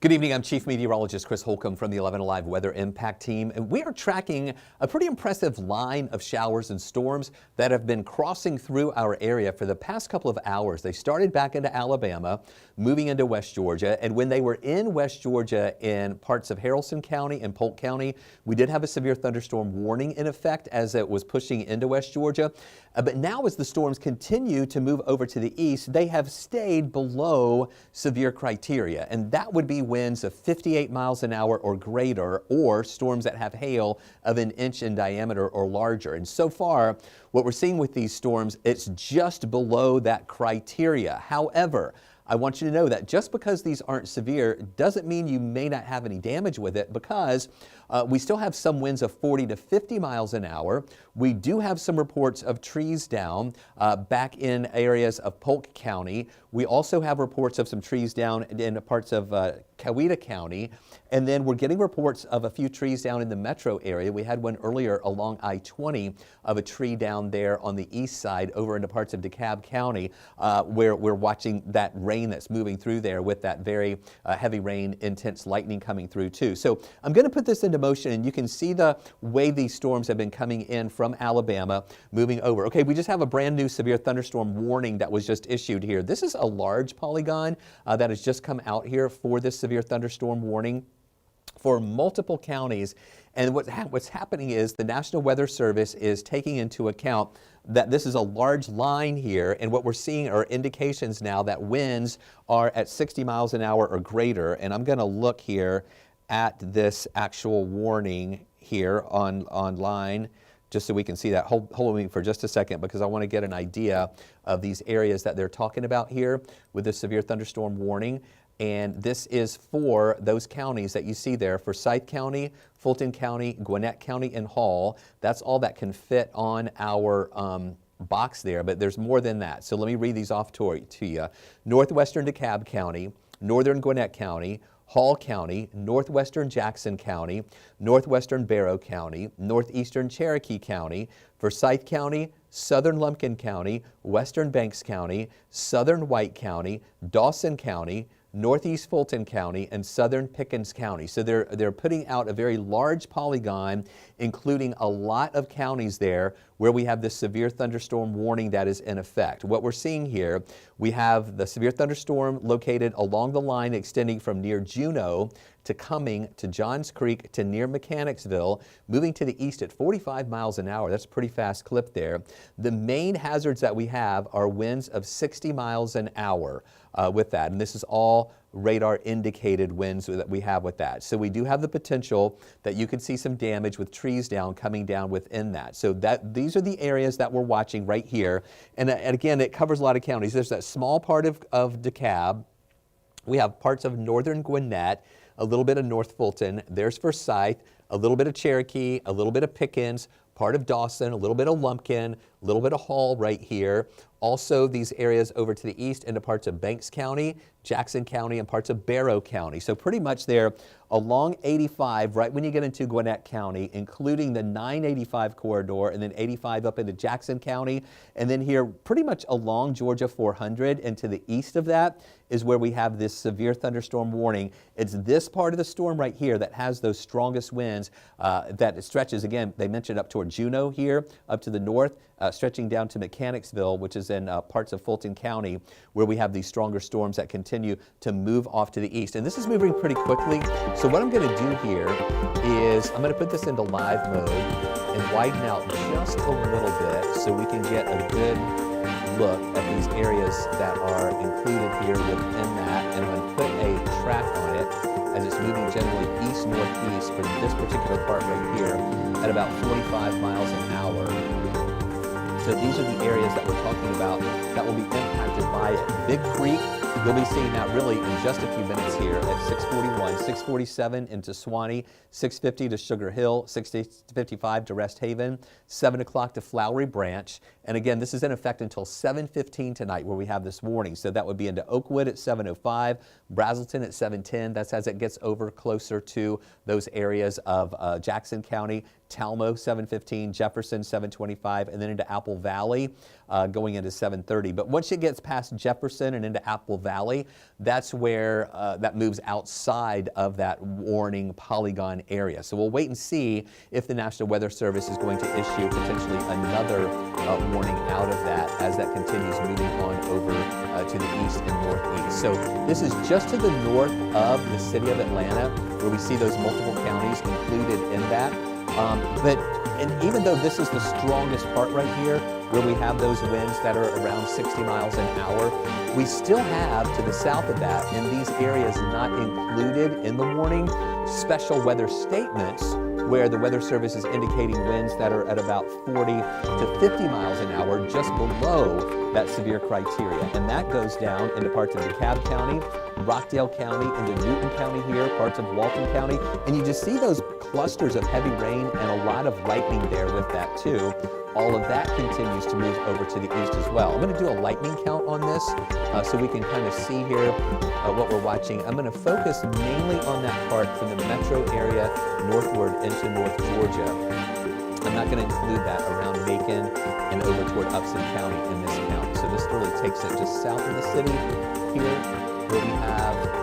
Good evening, I'm Chief Meteorologist Chris Holcomb from the 11 Alive Weather Impact Team, and we are tracking a pretty impressive line of showers and storms that have been crossing through our area for the past couple of hours. They started back into Alabama, moving into West Georgia, and when they were in West Georgia in parts of Haralson County and Polk County, we did have a severe thunderstorm warning in effect as it was pushing into West Georgia. But now as the storms continue to move over to the east, they have stayed below severe criteria, and that would be winds of 58 miles an hour or greater, or storms that have hail of an inch in diameter or larger. And so far, what we're seeing with these storms, it's just below that criteria. However, I want you to know that just because these aren't severe doesn't mean you may not have any damage with it, because we still have some winds of 40 to 50 miles an hour. We do have some reports of trees down back in areas of Polk County. We also have reports of some trees down in parts of Coweta County. And then we're getting reports of a few trees down in the metro area. We had one earlier along I-20 of a tree down there on the east side over into parts of DeKalb County where we're watching that rain that's moving through there with that very heavy rain, intense lightning coming through too. So I'm going to put this into motion, and you can see the way these storms have been coming in from Alabama, moving over. Okay, we just have a brand new severe thunderstorm warning that was just issued here. This is a large polygon that has just come out here for this severe thunderstorm warning for multiple counties. And what's happening is the National Weather Service is taking into account that this is a large line here, and what we're seeing are indications now that winds are at 60 miles an hour or greater. And I'm going to look here at this actual warning here online, just so we can see that. Hold me for just a second, because I want to get an idea of these areas that they're talking about here with the severe thunderstorm warning. And this is for those counties that you see there, for Forsyth County, Fulton County, Gwinnett County, and Hall. That's all that can fit on our box there, but there's more than that. So let me read these off to you. Northwestern DeKalb County, Northern Gwinnett County, Hall County, Northwestern Jackson County, Northwestern Barrow County, Northeastern Cherokee County, Forsyth County, Southern Lumpkin County, Western Banks County, Southern White County, Dawson County, Northeast Fulton County, and Southern Pickens County. So they're putting out a very large polygon, including a lot of counties there where we have this severe thunderstorm warning that is in effect. What we're seeing here, we have the severe thunderstorm located along the line extending from near Juneau to Cumming to Johns Creek to near Mechanicsville, moving to the east at 45 miles an hour. That's a pretty fast clip there. The main hazards that we have are winds of 60 miles an hour with that, and this is all radar indicated winds that we have with that. So we do have the potential that you could see some damage with trees coming down within that. So these are the areas that we're watching right here. And again, it covers a lot of counties. There's that small part of DeKalb. We have parts of northern Gwinnett, a little bit of North Fulton. There's Forsyth, a little bit of Cherokee, a little bit of Pickens, part of Dawson, a little bit of Lumpkin, a little bit of Hall right here. Also, these areas over to the east into parts of Banks County, Jackson County, and parts of Barrow County. So pretty much there along 85, right when you get into Gwinnett County, including the 985 corridor, and then 85 up into Jackson County. And then here pretty much along Georgia 400 and to the east of that is where we have this severe thunderstorm warning. It's this part of the storm right here that has those strongest winds that stretches, again, they mentioned up toward Juneau here, up to the north, stretching down to Mechanicsville, which is in parts of Fulton County, where we have these stronger storms that continue to move off to the east. And this is moving pretty quickly. So what I'm going to do here is I'm going to put this into live mode and widen out just a little bit so we can get a good look at these areas that are included here within that. And I'm going to put a track on it as it's moving generally east-northeast for this particular part right here at about 45 miles an hour. So these are the areas that we're talking about that will be impacted by it. Big Creek, you'll be seeing that really in just a few minutes here at 6:41, 6:47 into Swanee, 6:50 to Sugar Hill, 6:55 to Rest Haven, 7 o'clock to Flowery Branch. And again, this is in effect until 7:15 tonight where we have this warning. So that would be into Oakwood at 7:05, Brazelton at 7:10. That's as it gets over closer to those areas of Jackson County, Talmo 7:15, Jefferson 7:25, and then into Apple Valley going into 7:30. But once it gets past Jefferson and into Apple Valley, that's where that moves outside of that warning polygon area. So we'll wait and see if the National Weather Service is going to issue potentially another warning out of that as that continues moving on over to the east and northeast. So this is just to the north of the city of Atlanta, where we see those multiple counties included in that. And even though this is the strongest part right here, where we have those winds that are around 60 miles an hour, we still have to the south of that, in these areas not included in the warning, special weather statements where the Weather Service is indicating winds that are at about 40 to 50 miles an hour, just below that severe criteria. And that goes down into parts of DeKalb County, Rockdale County, into Newton County here, parts of Walton County. And you just see those clusters of heavy rain and a lot of lightning there with that too. All of that continues to move over to the east as well. I'm going to do a lightning count on this so we can kind of see here what we're watching. I'm going to focus mainly on that part from the metro area northward into North Georgia. I'm not going to include that around Macon and over toward Upson County in this count. So this really takes it just south of the city here, where we have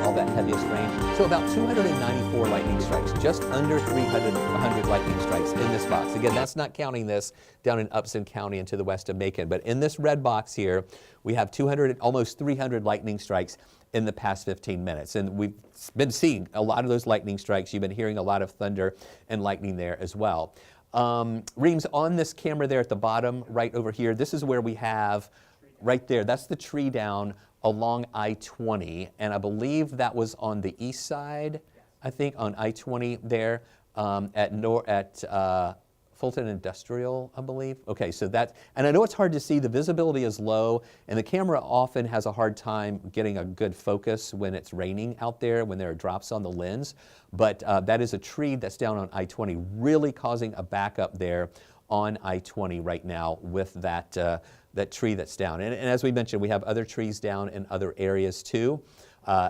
all that heaviest rain. So about 294 lightning strikes, just under 300 lightning strikes in this box. Again, that's not counting this down in Upson County and to the west of Macon. But in this red box here, we have almost 300 lightning strikes in the past 15 minutes. And we've been seeing a lot of those lightning strikes. You've been hearing a lot of thunder and lightning there as well. Reams, on this camera there at the bottom, right over here, this is where we have, right there, that's the tree down along I-20, and I believe that was on the east side, I think, on I-20 there at Fulton Industrial, I believe. Okay, so that, and I know it's hard to see, the visibility is low, and the camera often has a hard time getting a good focus when it's raining out there, when there are drops on the lens, but that is a tree that's down on I-20, really causing a backup there on I-20 right now with that tree that's down. And as we mentioned, we have other trees down in other areas too.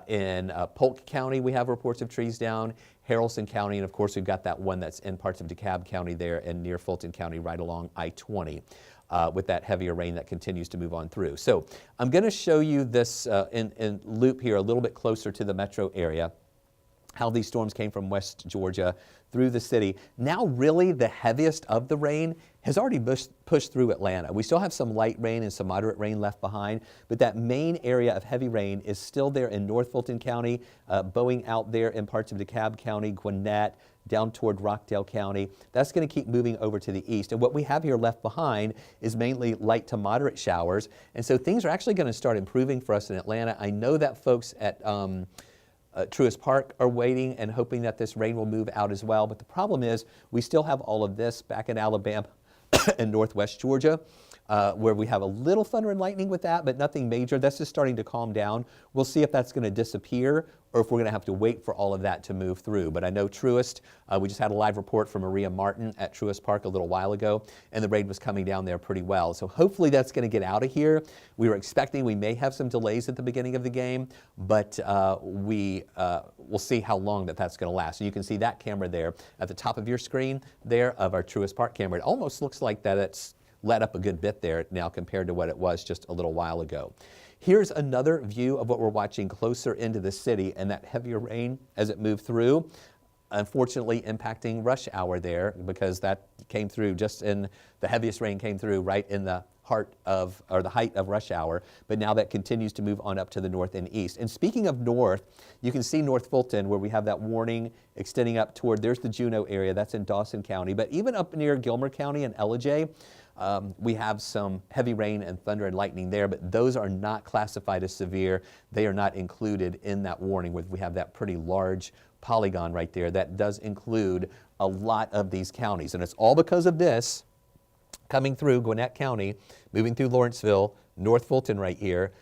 In Polk County, we have reports of trees down, Haralson County, and of course we've got that one that's in parts of DeKalb County there and near Fulton County right along I-20 with that heavier rain that continues to move on through. So I'm going to show you this in loop here a little bit closer to the metro area, how these storms came from West Georgia through the city. Now really the heaviest of the rain has already pushed through Atlanta. We still have some light rain and some moderate rain left behind, but that main area of heavy rain is still there in North Fulton County, bowing out there in parts of DeKalb County, Gwinnett, down toward Rockdale County. That's going to keep moving over to the east. And what we have here left behind is mainly light to moderate showers. And so things are actually going to start improving for us in Atlanta. I know that folks at Truist Park are waiting and hoping that this rain will move out as well. But the problem is we still have all of this back in Alabama and northwest Georgia, where we have a little thunder and lightning with that, but nothing major. That's just starting to calm down. We'll see if that's going to disappear or if we're going to have to wait for all of that to move through. But I know Truist, we just had a live report from Maria Martin at Truist Park a little while ago, and the rain was coming down there pretty well. So hopefully that's going to get out of here. We were expecting we may have some delays at the beginning of the game, but we'll see how long that's going to last. So you can see that camera there at the top of your screen there of our Truist Park camera. It almost looks like that it's let up a good bit there now compared to what it was just a little while ago. Here's another view of what we're watching closer into the city and that heavier rain as it moved through, unfortunately impacting rush hour there because that came through just in the heaviest rain came through right in the heart of, or the height of rush hour, but now that continues to move on up to the north and east. And speaking of north, you can see North Fulton where we have that warning extending up toward, there's the Juneau area, that's in Dawson County, but even up near Gilmer County and Ellijay, we have some heavy rain and thunder and lightning there, but those are not classified as severe. They are not included in that warning where we have that pretty large polygon right there. That does include a lot of these counties, and it's all because of this coming through Gwinnett County, moving through Lawrenceville, North Fulton right here,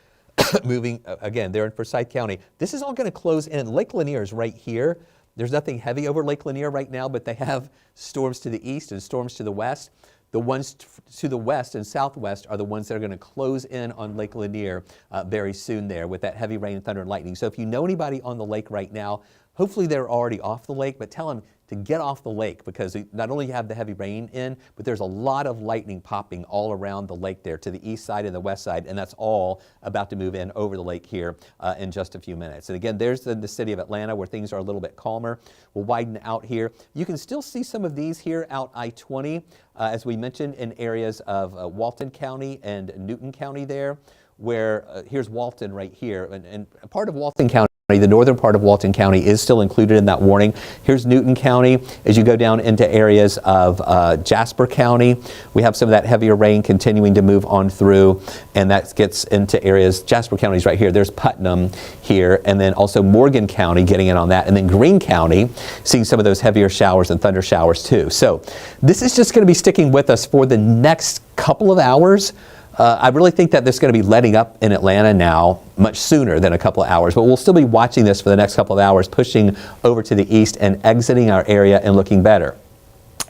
moving, again, there in Forsyth County. This is all going to close in. Lake Lanier is right here. There's nothing heavy over Lake Lanier right now, but they have storms to the east and storms to the west. The ones to the west and southwest are the ones that are going to close in on Lake Lanier very soon there with that heavy rain, thunder, and lightning. So if you know anybody on the lake right now, hopefully they're already off the lake, but tell them to get off the lake because not only you have the heavy rain in, but there's a lot of lightning popping all around the lake there to the east side and the west side, and that's all about to move in over the lake here in just a few minutes. And again, there's the city of Atlanta where things are a little bit calmer. We'll widen out here. You can still see some of these here out I-20, as we mentioned, in areas of Walton County and Newton County there, where here's Walton right here, and part of Walton County, the northern part of Walton County is still included in that warning. Here's Newton County. As you go down into areas of Jasper County, we have some of that heavier rain continuing to move on through, and that gets into areas, Jasper County's right here. There's Putnam here, and then also Morgan County getting in on that, and then Greene County seeing some of those heavier showers and thunder showers too. So this is just going to be sticking with us for the next couple of hours. I really think that this is going to be letting up in Atlanta now much sooner than a couple of hours, but we'll still be watching this for the next couple of hours, pushing over to the east and exiting our area and looking better.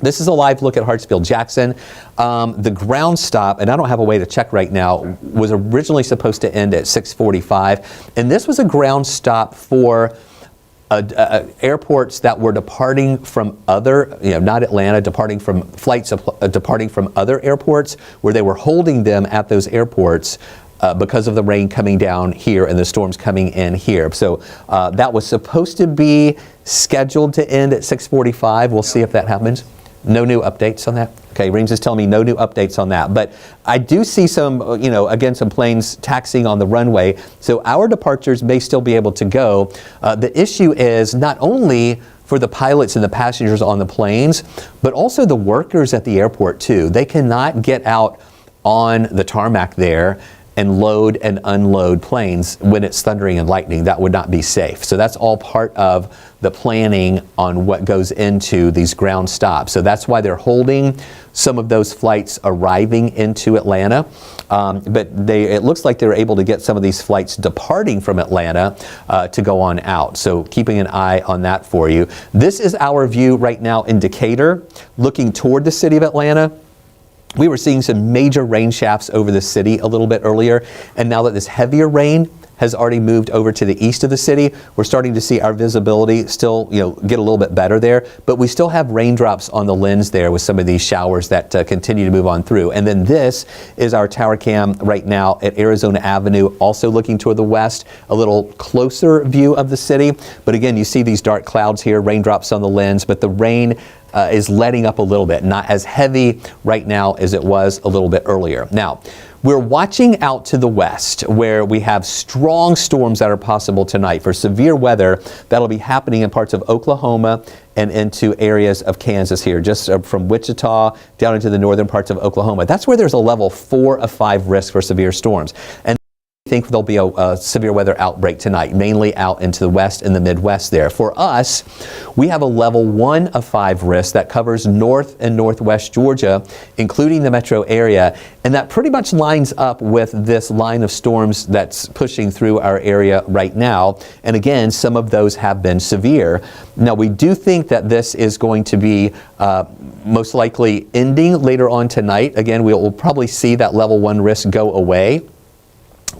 This is a live look at Hartsfield-Jackson. The ground stop, and I don't have a way to check right now, was originally supposed to end at 6:45, and this was a ground stop for airports that were departing from other, not Atlanta, departing from flights departing from other airports, where they were holding them at those airports because of the rain coming down here and the storms coming in here. So that was supposed to be scheduled to end at 6:45. We'll see if that happens. No new updates on that? Okay, Reams is telling me no new updates on that. But I do see some, again, some planes taxiing on the runway. So our departures may still be able to go. The issue is not only for the pilots and the passengers on the planes, but also the workers at the airport too. They cannot get out on the tarmac there and load and unload planes when it's thundering and lightning. That would not be safe. So that's all part of the planning on what goes into these ground stops. So that's why they're holding some of those flights arriving into Atlanta. But it looks like they're able to get some of these flights departing from Atlanta to go on out. So keeping an eye on that for you. This is our view right now in Decatur, looking toward the city of Atlanta. We were seeing some major rain shafts over the city a little bit earlier, and now that this heavier rain has already moved over to the east of the city, we're starting to see our visibility still, get a little bit better there, but we still have raindrops on the lens there with some of these showers that continue to move on through. And then this is our tower cam right now at Arizona Avenue, also looking toward the west, a little closer view of the city. But again, you see these dark clouds here, raindrops on the lens, but the rain is letting up a little bit, not as heavy right now as it was a little bit earlier. Now, we're watching out to the west where we have strong storms that are possible tonight for severe weather that'll be happening in parts of Oklahoma and into areas of Kansas here, just from Wichita down into the northern parts of Oklahoma. That's where there's a level 4 of 5 risk for severe storms. And I think there'll be a severe weather outbreak tonight, mainly out into the west and the Midwest there. For us, we have a level 1 of 5 risk that covers north and northwest Georgia, including the metro area. And that pretty much lines up with this line of storms that's pushing through our area right now. And again, some of those have been severe. Now, we do think that this is going to be most likely ending later on tonight. Again, we'll probably see that level 1 risk go away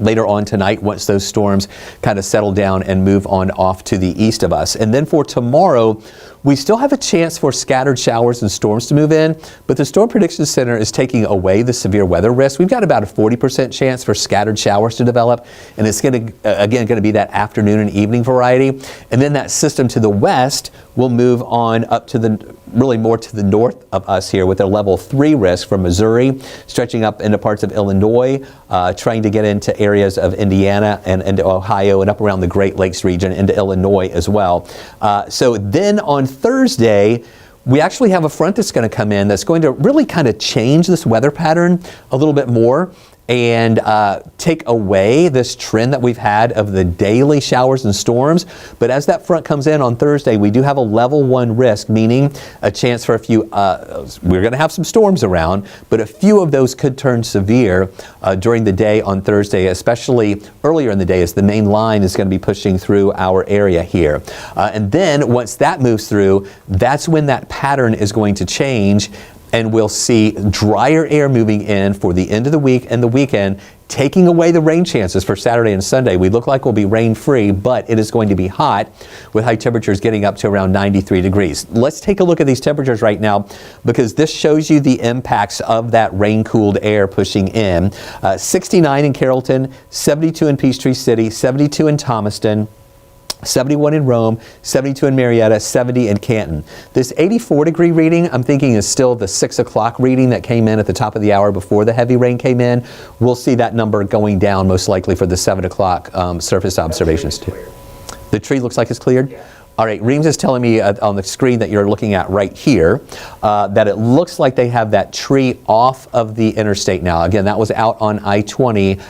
later on tonight once those storms kind of settle down and move on off to the east of us. And then for tomorrow, we still have a chance for scattered showers and storms to move in, but the Storm Prediction Center is taking away the severe weather risk. We've got about a 40% chance for scattered showers to develop, and it's going to be that afternoon and evening variety. And then that system to the west will move on up to really more to the north of us here with a level 3 risk from Missouri, stretching up into parts of Illinois, trying to get into areas of Indiana and into Ohio and up around the Great Lakes region into Illinois as well. So then on Thursday, we actually have a front that's going to come in that's going to really kind of change this weather pattern a little bit more and take away this trend that we've had of the daily showers and storms. But as that front comes in on Thursday, we do have a level 1 risk, meaning a chance for a few, we're going to have some storms around, but a few of those could turn severe during the day on Thursday, especially earlier in the day as the main line is going to be pushing through our area here. And then once that moves through, that's when that pattern is going to change, and we'll see drier air moving in for the end of the week and the weekend, taking away the rain chances for Saturday and Sunday. We look like we'll be rain-free, but it is going to be hot with high temperatures getting up to around 93 degrees. Let's take a look at these temperatures right now because this shows you the impacts of that rain-cooled air pushing in. 69 in Carrollton, 72 in Peachtree City, 72 in Thomaston, 71 in Rome, 72 in Marietta, 70 in Canton. This 84-degree reading, I'm thinking, is still the 6 o'clock reading that came in at the top of the hour before the heavy rain came in. We'll see that number going down most likely for the 7 o'clock surface observations too. The tree looks like it's cleared? Yeah. All right, Reams is telling me on the screen that you're looking at right here that it looks like they have that tree off of the interstate now. Again, that was out on I-20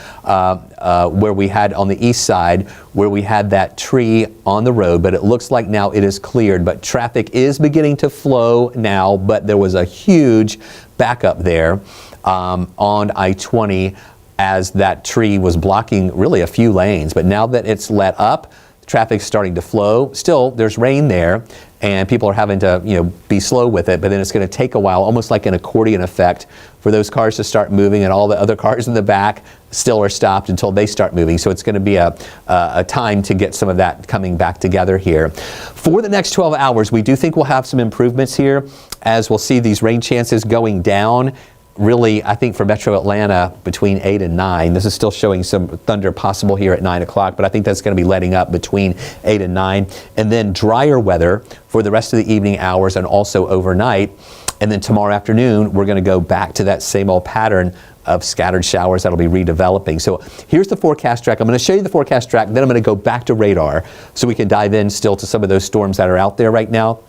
where we had on the east side where we had that tree on the road, but it looks like now it is cleared. But traffic is beginning to flow now, but there was a huge backup there on I-20 as that tree was blocking really a few lanes. But now that it's let up, traffic's starting to flow. Still, there's rain there, and people are having to, be slow with it, but then it's going to take a while, almost like an accordion effect, for those cars to start moving, and all the other cars in the back still are stopped until they start moving. So it's going to be a time to get some of that coming back together here. For the next 12 hours, we do think we'll have some improvements here, as we'll see these rain chances going down. Really, I think for Metro Atlanta between 8 and 9. This is still showing some thunder possible here at 9 o'clock, but I think that's going to be letting up between 8 and 9. And then drier weather for the rest of the evening hours and also overnight. And then tomorrow afternoon, we're going to go back to that same old pattern of scattered showers that'll be redeveloping. So here's the forecast track. I'm going to show you the forecast track, then I'm going to go back to radar so we can dive in still to some of those storms that are out there right now.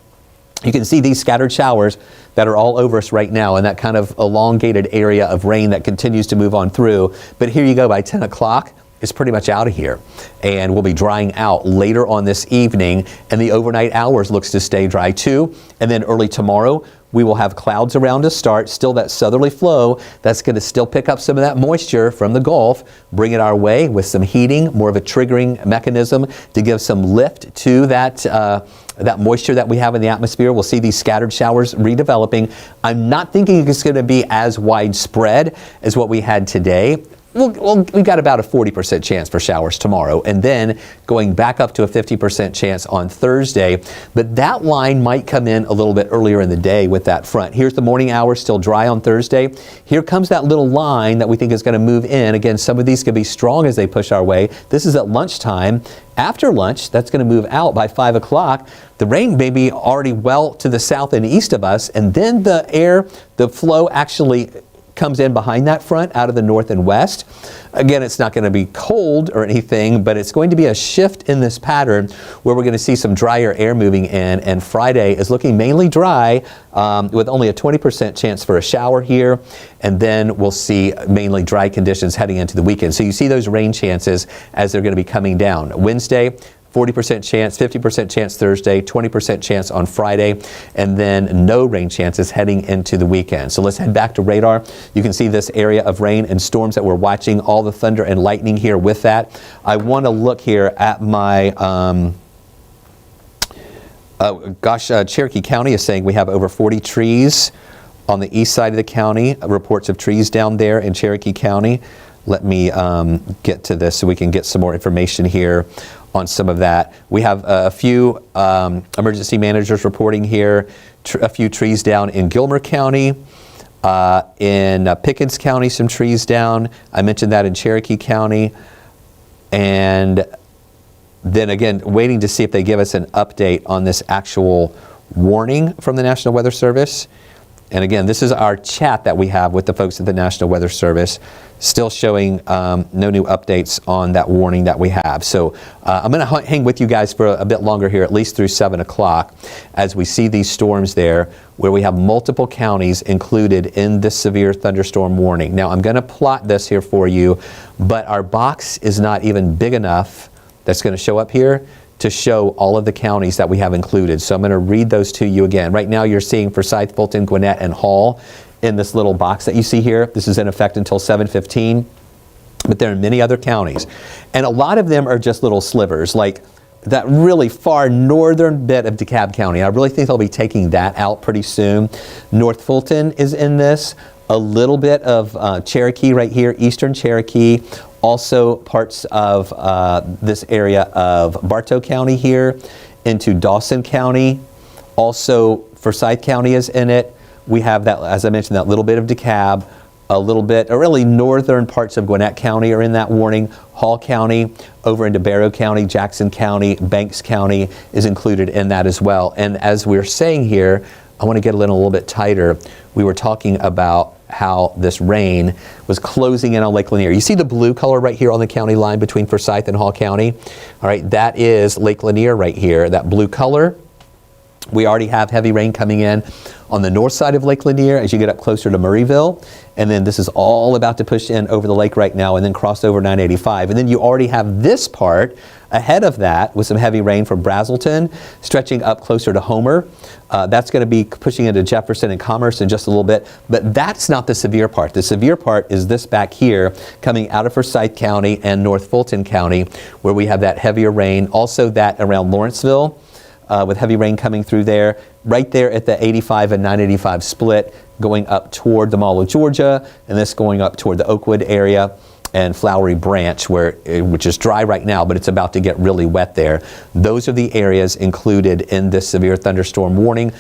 You can see these scattered showers that are all over us right now in that kind of elongated area of rain that continues to move on through. But here you go, by 10 o'clock, it's pretty much out of here. And we'll be drying out later on this evening, and the overnight hours looks to stay dry too. And then early tomorrow, we will have clouds around to start, still that southerly flow that's going to still pick up some of that moisture from the Gulf, bring it our way with some heating, more of a triggering mechanism to give some lift to that moisture that we have in the atmosphere. We'll see these scattered showers redeveloping. I'm not thinking it's going to be as widespread as what we had today. We've got about a 40% chance for showers tomorrow, and then going back up to a 50% chance on Thursday. But that line might come in a little bit earlier in the day with that front. Here's the morning hours still dry on Thursday. Here comes that little line that we think is going to move in. Again, some of these could be strong as they push our way. This is at lunchtime. After lunch, that's going to move out by 5 o'clock. The rain may be already well to the south and east of us, and then the flow actually comes in behind that front out of the north and west. Again, it's not going to be cold or anything, but it's going to be a shift in this pattern where we're going to see some drier air moving in, and Friday is looking mainly dry with only a 20% chance for a shower here, and then we'll see mainly dry conditions heading into the weekend. So you see those rain chances as they're going to be coming down. Wednesday, 40% chance, 50% chance Thursday, 20% chance on Friday, and then no rain chances heading into the weekend. So let's head back to radar. You can see this area of rain and storms that we're watching, all the thunder and lightning here with that. I want to look here at my, Cherokee County is saying we have over 40 trees on the east side of the county, reports of trees down there in Cherokee County. Let me get to this so we can get some more information here on some of that. We have a few emergency managers reporting here, a few trees down in Gilmer County, in Pickens County, some trees down. I mentioned that in Cherokee County. And then again, waiting to see if they give us an update on this actual warning from the National Weather Service. And again, this is our chat that we have with the folks at the National Weather Service, still showing no new updates on that warning that we have. So I'm going to hang with you guys for a bit longer here, at least through 7 o'clock, as we see these storms there, where we have multiple counties included in this severe thunderstorm warning. Now, I'm going to plot this here for you, but our box is not even big enough that's going to show up here to show all of the counties that we have included. So I'm going to read those to you again. Right now you're seeing Forsyth, Fulton, Gwinnett, and Hall in this little box that you see here. This is in effect until 7:15, but there are many other counties. And a lot of them are just little slivers, like that really far northern bit of DeKalb County. I really think they'll be taking that out pretty soon. North Fulton is in this. a little bit of Cherokee right here, eastern Cherokee, also parts of this area of Bartow County here into Dawson County. Also, Forsyth County is in it. We have that, as I mentioned, that little bit of DeKalb, a little bit, or really northern parts of Gwinnett County are in that warning. Hall County, over into Barrow County, Jackson County, Banks County is included in that as well. And as we're saying here, I want to get a little bit tighter. We were talking about how this rain was closing in on Lake Lanier. You see the blue color right here on the county line between Forsyth and Hall County? All right, that is Lake Lanier right here, that blue color. We already have heavy rain coming in on the north side of Lake Lanier as you get up closer to Murrayville. And then this is all about to push in over the lake right now and then cross over 985. And then you already have this part ahead of that with some heavy rain from Brazelton stretching up closer to Homer. That's going to be pushing into Jefferson and Commerce in just a little bit. But that's not the severe part. The severe part is this back here coming out of Forsyth County and North Fulton County where we have that heavier rain. Also that around Lawrenceville. With heavy rain coming through there, right there at the 85 and 985 split, going up toward the Mall of Georgia, and this going up toward the Oakwood area and Flowery Branch, which is dry right now, but it's about to get really wet there. Those are the areas included in this severe thunderstorm warning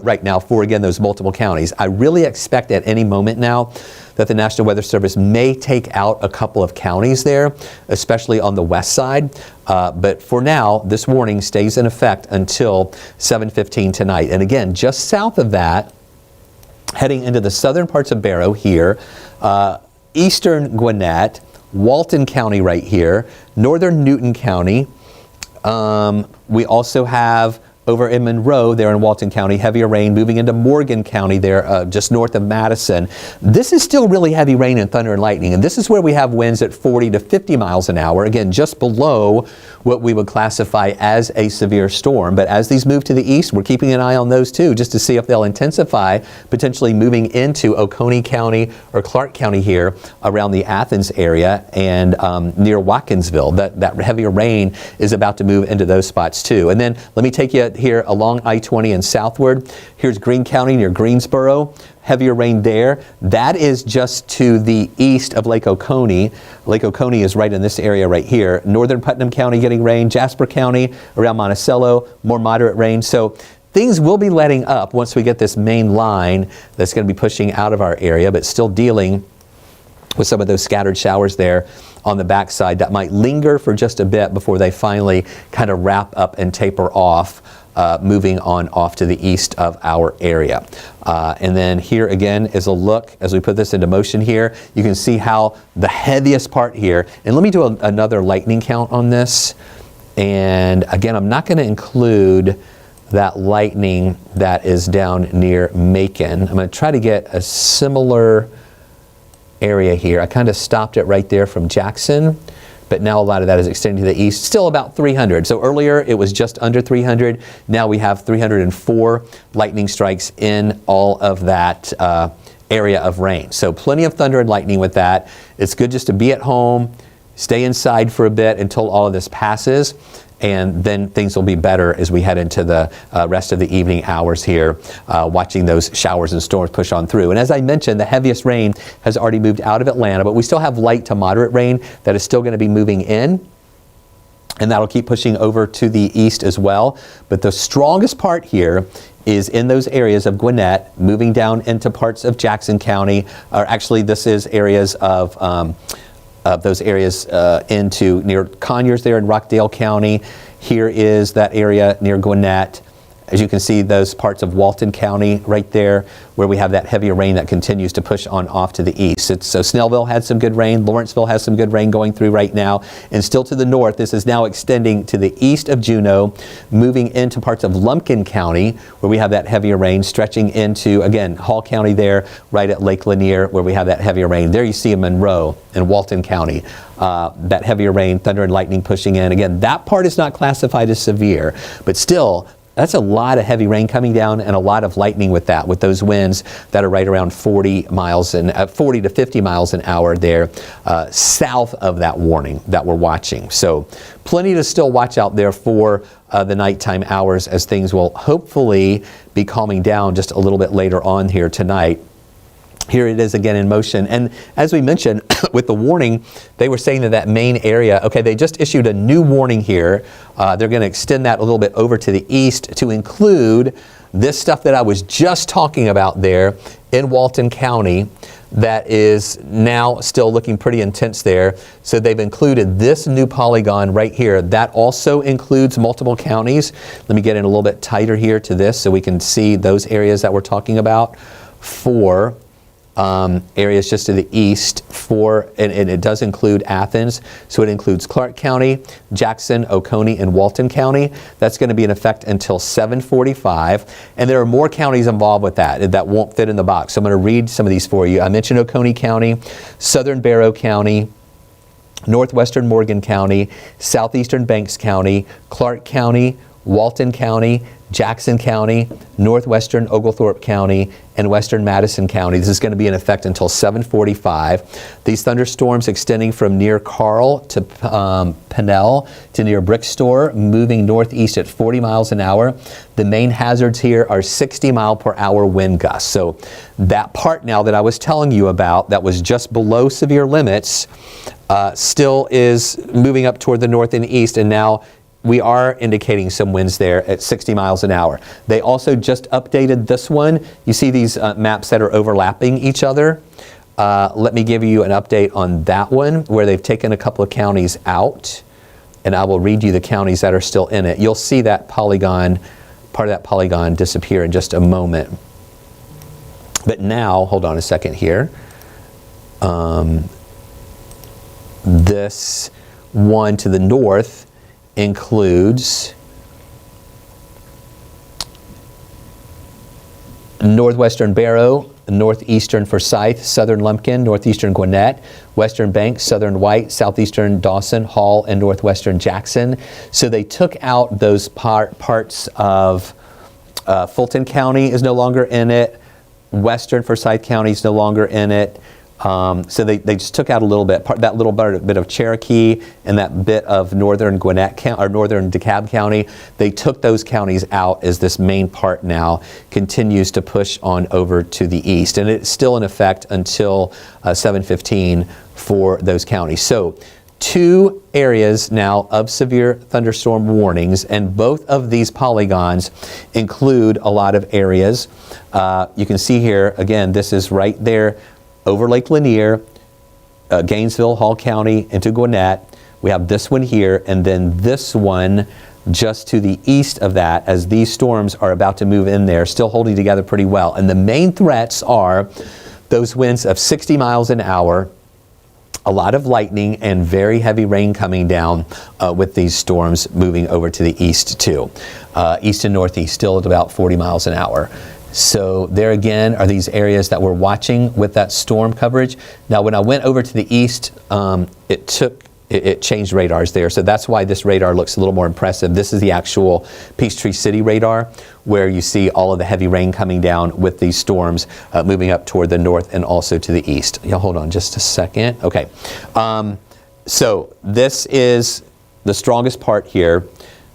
right now for, again, those multiple counties. I really expect at any moment now that the National Weather Service may take out a couple of counties there, especially on the west side. But for now, this warning stays in effect until 7:15 tonight. And again, just south of that, heading into the southern parts of Barrow here, eastern Gwinnett, Walton County right here, northern Newton County. We also have over in Monroe, there in Walton County, heavier rain moving into Morgan County there, just north of Madison. This is still really heavy rain and thunder and lightning, and this is where we have winds at 40 to 50 miles an hour, again, just below what we would classify as a severe storm. But as these move to the east, we're keeping an eye on those too, just to see if they'll intensify, potentially moving into Oconee County or Clark County here around the Athens area and near Watkinsville. That heavier rain is about to move into those spots too. And then let me take you here along I-20 and southward. Here's Greene County near Greensboro. Heavier rain there. That is just to the east of Lake Oconee. Lake Oconee is right in this area right here. Northern Putnam County getting rain. Jasper County around Monticello, more moderate rain. So things will be letting up once we get this main line that's going to be pushing out of our area, but still dealing with some of those scattered showers there on the backside that might linger for just a bit before they finally kind of wrap up and taper off, moving on off to the east of our area. And then here again is a look as we put this into motion here. You can see how the heaviest part here, and let me do another lightning count on this. And again, I'm not going to include that lightning that is down near Macon. I'm going to try to get a similar area here. I kind of stopped it right there from Jackson, but now a lot of that is extending to the east, still about 300. So earlier it was just under 300. Now we have 304 lightning strikes in all of that area of rain. So plenty of thunder and lightning with that. It's good just to be at home, stay inside for a bit until all of this passes, and then things will be better as we head into the rest of the evening hours here, watching those showers and storms push on through. And as I mentioned, the heaviest rain has already moved out of Atlanta, but we still have light to moderate rain that is still going to be moving in, and that'll keep pushing over to the east as well. But the strongest part here is in those areas of Gwinnett, moving down into parts of Jackson County, or actually this is areas of those areas into near Conyers there in Rockdale County. Here is that area near Gwinnett. As you can see, those parts of Walton County right there where we have that heavier rain that continues to push on off to the east. So Snellville had some good rain. Lawrenceville has some good rain going through right now. And still to the north, this is now extending to the east of Juneau, moving into parts of Lumpkin County where we have that heavier rain, stretching into, again, Hall County there, right at Lake Lanier where we have that heavier rain. There you see in Monroe and Walton County. That heavier rain, thunder and lightning pushing in. Again, that part is not classified as severe, but still, that's a lot of heavy rain coming down and a lot of lightning with that, with those winds that are right around 40 to 50 miles an hour there, south of that warning that we're watching. So plenty to still watch out there for the nighttime hours as things will hopefully be calming down just a little bit later on here tonight. Here it is again in motion. And as we mentioned, with the warning, they were saying that that main area, okay, they just issued a new warning here. They're going to extend that a little bit over to the east to include this stuff that I was just talking about there in Walton County that is now still looking pretty intense there. So they've included this new polygon right here. That also includes multiple counties. Let me get in a little bit tighter here to this so we can see those areas that we're talking about. 4 areas just to the east, and it does include Athens, so it includes Clark County, Jackson, Oconee, and Walton County. That's going to be in effect until 7:45, and there are more counties involved with that won't fit in the box. So I'm going to read some of these for you. I mentioned Oconee County, Southern Barrow County, Northwestern Morgan County, Southeastern Banks County, Clark County, Walton County, Jackson County, Northwestern Oglethorpe County, and Western Madison County. This is going to be in effect until 7:45. These thunderstorms extending from near Carl to Pennell to near Brickstore, moving northeast at 40 miles an hour. The main hazards here are 60-mile-per-hour wind gusts. So that part now that I was telling you about that was just below severe limits still is moving up toward the north and east, and now we are indicating some winds there at 60 miles an hour. They also just updated this one. You see these maps that are overlapping each other. Let me give you an update on that one where they've taken a couple of counties out, and I will read you the counties that are still in it. You'll see that polygon, part of that polygon disappear in just a moment. But now, hold on a second here. This one to the north includes northwestern Barrow, northeastern Forsyth, southern Lumpkin, northeastern Gwinnett, western Banks, southern White, southeastern Dawson, Hall, and northwestern Jackson. So they took out those parts of Fulton County is no longer in it. Western Forsyth County is no longer in it. So they just took out a little bit, that little bit of Cherokee and that bit of northern Gwinnett County, or northern DeKalb County. They took those counties out as this main part now continues to push on over to the east. And it's still in effect until 7:15 for those counties. So 2 areas now of severe thunderstorm warnings, and both of these polygons include a lot of areas. You can see here, again, this is right there over Lake Lanier, Gainesville, Hall County, into Gwinnett. We have this one here, and then this one just to the east of that as these storms are about to move in there, still holding together pretty well. And the main threats are those winds of 60 miles an hour, a lot of lightning, and very heavy rain coming down with these storms moving over to the east too. East and northeast still at about 40 miles an hour. So there again are these areas that we're watching with that storm coverage. Now when I went over to the east, it changed radars there. So that's why this radar looks a little more impressive. This is the actual Peachtree City radar where you see all of the heavy rain coming down with these storms moving up toward the north and also to the east. Yeah, hold on just a second. Okay. So this is the strongest part here,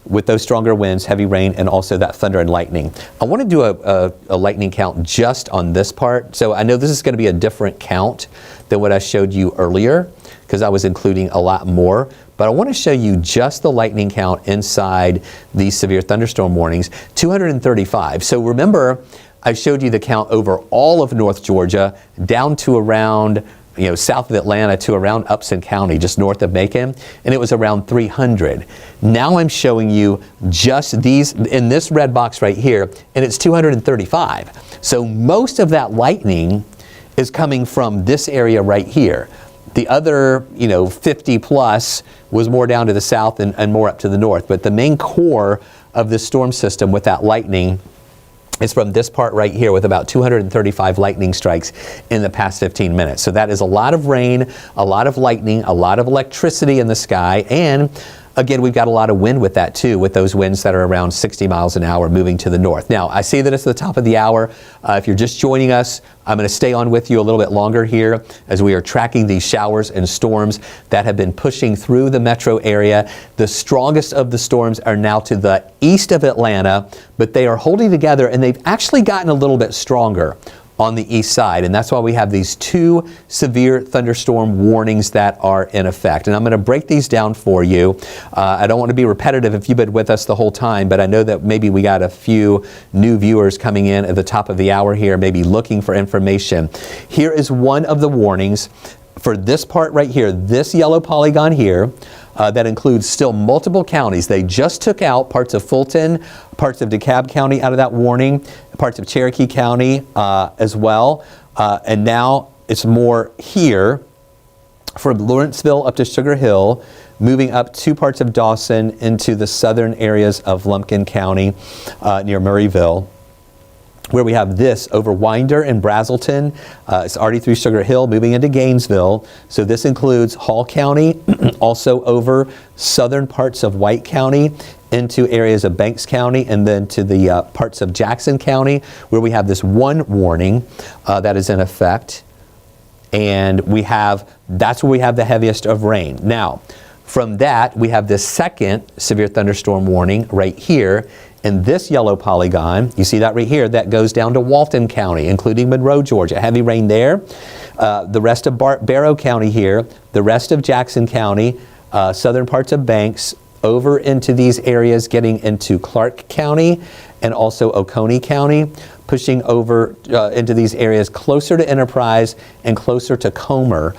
with those stronger winds, heavy rain, and also that thunder and lightning. I want to do a lightning count just on this part. So I know this is going to be a different count than what I showed you earlier because I was including a lot more. But I want to show you just the lightning count inside these severe thunderstorm warnings, 235. So remember, I showed you the count over all of North Georgia down to around south of Atlanta to around Upson County, just north of Macon, and it was around 300. Now I'm showing you just these in this red box right here, and it's 235. So most of that lightning is coming from this area right here. The other, 50 plus was more down to the south and more up to the north, but the main core of this storm system with that lightning is from this part right here with about 235 lightning strikes in the past 15 minutes. So that is a lot of rain, a lot of lightning, a lot of electricity in the sky, and again, we've got a lot of wind with that too, with those winds that are around 60 miles an hour moving to the north. Now, I see that it's the top of the hour. If you're just joining us, I'm going to stay on with you a little bit longer here as we are tracking these showers and storms that have been pushing through the metro area. The strongest of the storms are now to the east of Atlanta, but they are holding together and they've actually gotten a little bit stronger on the east side, and that's why we have these 2 severe thunderstorm warnings that are in effect. And I'm going to break these down for you. I don't want to be repetitive if you've been with us the whole time, but I know that maybe we got a few new viewers coming in at the top of the hour here, maybe looking for information. Here is one of the warnings for this part right here, this yellow polygon here. That includes still multiple counties. They just took out parts of Fulton, parts of DeKalb County out of that warning, parts of Cherokee County as well. And now it's more here from Lawrenceville up to Sugar Hill, moving up 2 parts of Dawson into the southern areas of Lumpkin County near Murrayville, where we have this over Winder and Brazelton. It's already through Sugar Hill, moving into Gainesville. So this includes Hall County, also over southern parts of White County, into areas of Banks County, and then to the parts of Jackson County, where we have this 1 warning that is in effect. And that's where we have the heaviest of rain. Now, from that, we have this 2nd severe thunderstorm warning right here. And this yellow polygon, you see that right here, that goes down to Walton County, including Monroe, Georgia. Heavy rain there. The rest of Barrow County here, the rest of Jackson County, southern parts of Banks, over into these areas, getting into Clark County and also Oconee County, pushing over into these areas closer to Enterprise and closer to Comer,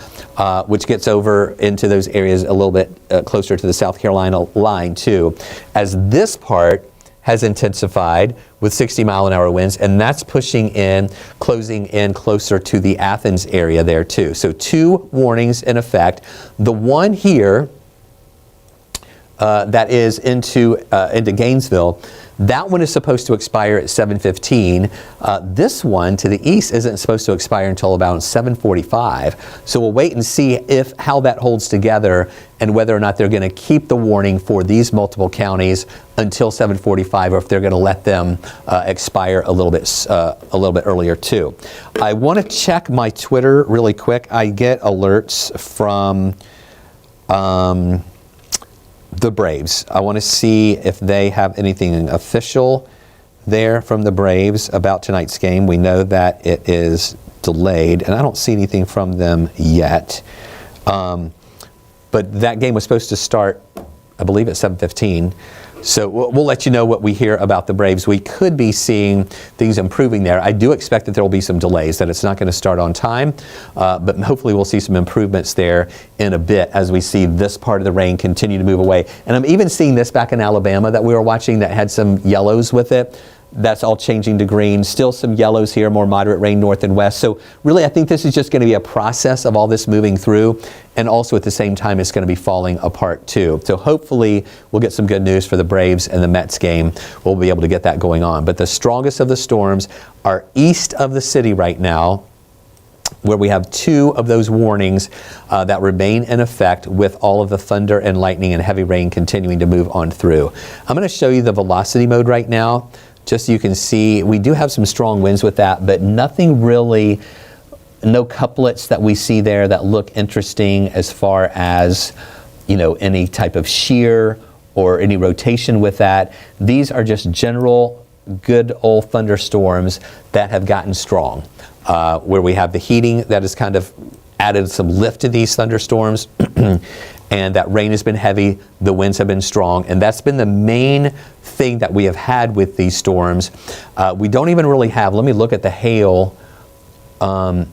which gets over into those areas a little bit closer to the South Carolina line too. As this part has intensified with 60-mile-an-hour winds, and that's pushing in, closing in closer to the Athens area there too. So 2 warnings in effect. The one here that is into Gainesville, that one is supposed to expire at 7:15. This one to the east isn't supposed to expire until about 7:45. So we'll wait and see how that holds together and whether or not they're going to keep the warning for these multiple counties until 7:45, or if they're going to let them expire a little bit earlier too. I want to check my Twitter really quick. I get alerts from the Braves. I want to see if they have anything official there from the Braves about tonight's game. We know that it is delayed, and I don't see anything from them yet. But that game was supposed to start, I believe, at 7:15. So we'll let you know what we hear about the Braves. We could be seeing things improving there. I do expect that there will be some delays, that it's not going to start on time, but hopefully we'll see some improvements there in a bit as we see this part of the rain continue to move away. And I'm even seeing this back in Alabama that we were watching that had some yellows with it. That's all changing to green. Still some yellows here, more moderate rain north and west. So really, I think this is just going to be a process of all this moving through. And also at the same time, it's going to be falling apart too. So hopefully we'll get some good news for the Braves and the Mets game. We'll be able to get that going on. But the strongest of the storms are east of the city right now, where we have 2 of those warnings that remain in effect, with all of the thunder and lightning and heavy rain continuing to move on through. I'm going to show you the velocity mode right now, just so you can see. We do have some strong winds with that, but nothing really, no couplets that we see there that look interesting as far as, any type of shear or any rotation with that. These are just general good old thunderstorms that have gotten strong, where we have the heating that has kind of added some lift to these thunderstorms. And that rain has been heavy, the winds have been strong, and that's been the main thing that we have had with these storms. We don't even really have, let me look at the hail. Yeah,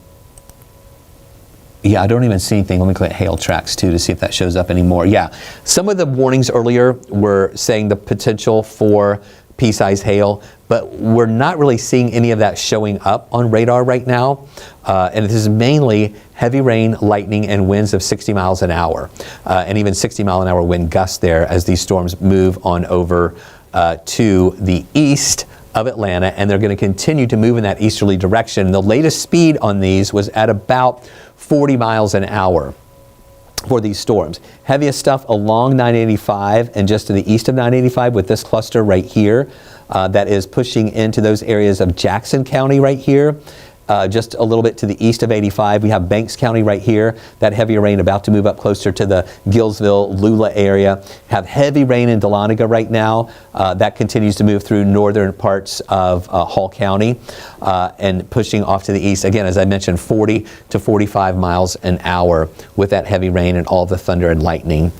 I don't even see anything. Let me click hail tracks too to see if that shows up anymore. Yeah, some of the warnings earlier were saying the potential for pea-sized hail, but we're not really seeing any of that showing up on radar right now. And this is mainly heavy rain, lightning, and winds of 60 miles an hour, and even 60-mile-an-hour wind gusts there as these storms move on over to the east of Atlanta, and they're going to continue to move in that easterly direction. The latest speed on these was at about 40 miles an hour for these storms. Heaviest stuff along 985 and just to the east of 985 with this cluster right here that is pushing into those areas of Jackson County right here. just a little bit to the east of 85. We have Banks County right here. That heavier rain about to move up closer to the Gillsville, Lula area. Have heavy rain in Dahlonega right now. That continues to move through northern parts of Hall County and pushing off to the east. Again, as I mentioned, 40 to 45 miles an hour with that heavy rain and all the thunder and lightning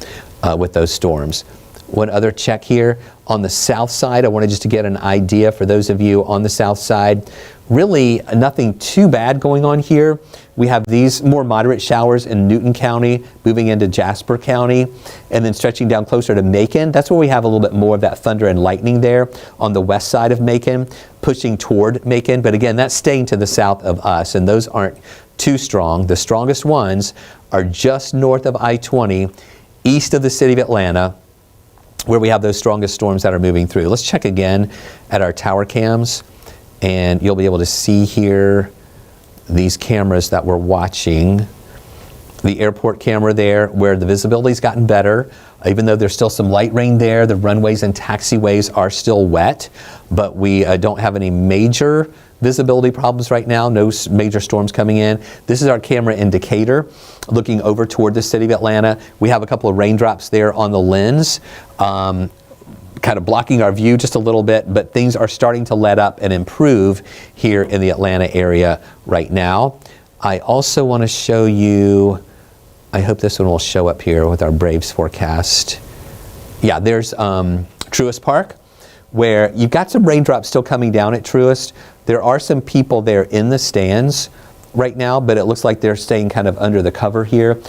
with those storms. One other check here on the south side. I wanted just to get an idea for those of you on the south side. Really nothing too bad going on here. We have these more moderate showers in Newton County, moving into Jasper County, and then stretching down closer to Macon. That's where we have a little bit more of that thunder and lightning there on the west side of Macon, pushing toward Macon. But again, that's staying to the south of us, and those aren't too strong. The strongest ones are just north of I-20, east of the city of Atlanta, where we have those strongest storms that are moving through. Let's check again at our tower cams, and you'll be able to see here these cameras that we're watching. The airport camera there, where the visibility's gotten better. Even though there's still some light rain there, the runways and taxiways are still wet, but we don't have any major visibility problems right now, no major storms coming in. This is our camera in Decatur, looking over toward the city of Atlanta. We have a couple of raindrops there on the lens, kind of blocking our view just a little bit, but things are starting to let up and improve here in the Atlanta area right now. I also want to show you, I hope this one will show up here with our Braves forecast. Yeah, there's Truist Park, where you've got some raindrops still coming down at Truist. There are some people there in the stands right now, but it looks like they're staying kind of under the cover here.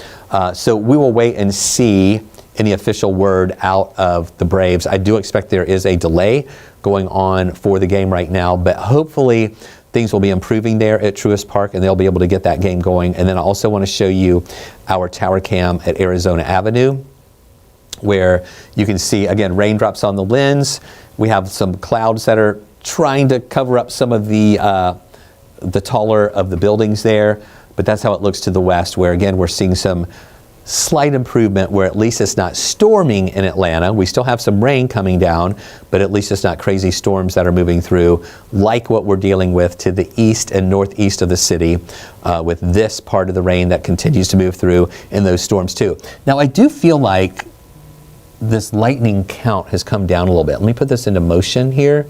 So we will wait and see any official word out of the Braves. I do expect there is a delay going on for the game right now, but hopefully things will be improving there at Truist Park and they'll be able to get that game going. And then I also want to show you our tower cam at Arizona Avenue, where you can see, again, raindrops on the lens. We have some clouds that are trying to cover up some of the taller of the buildings there, but that's how it looks to the west, where again we're seeing some slight improvement, where at least it's not storming in Atlanta. We still have some rain coming down, but at least it's not crazy storms that are moving through like what we're dealing with to the east and northeast of the city with this part of the rain that continues to move through in those storms too. Now I do feel like this lightning count has come down a little bit. Let me put this into motion here.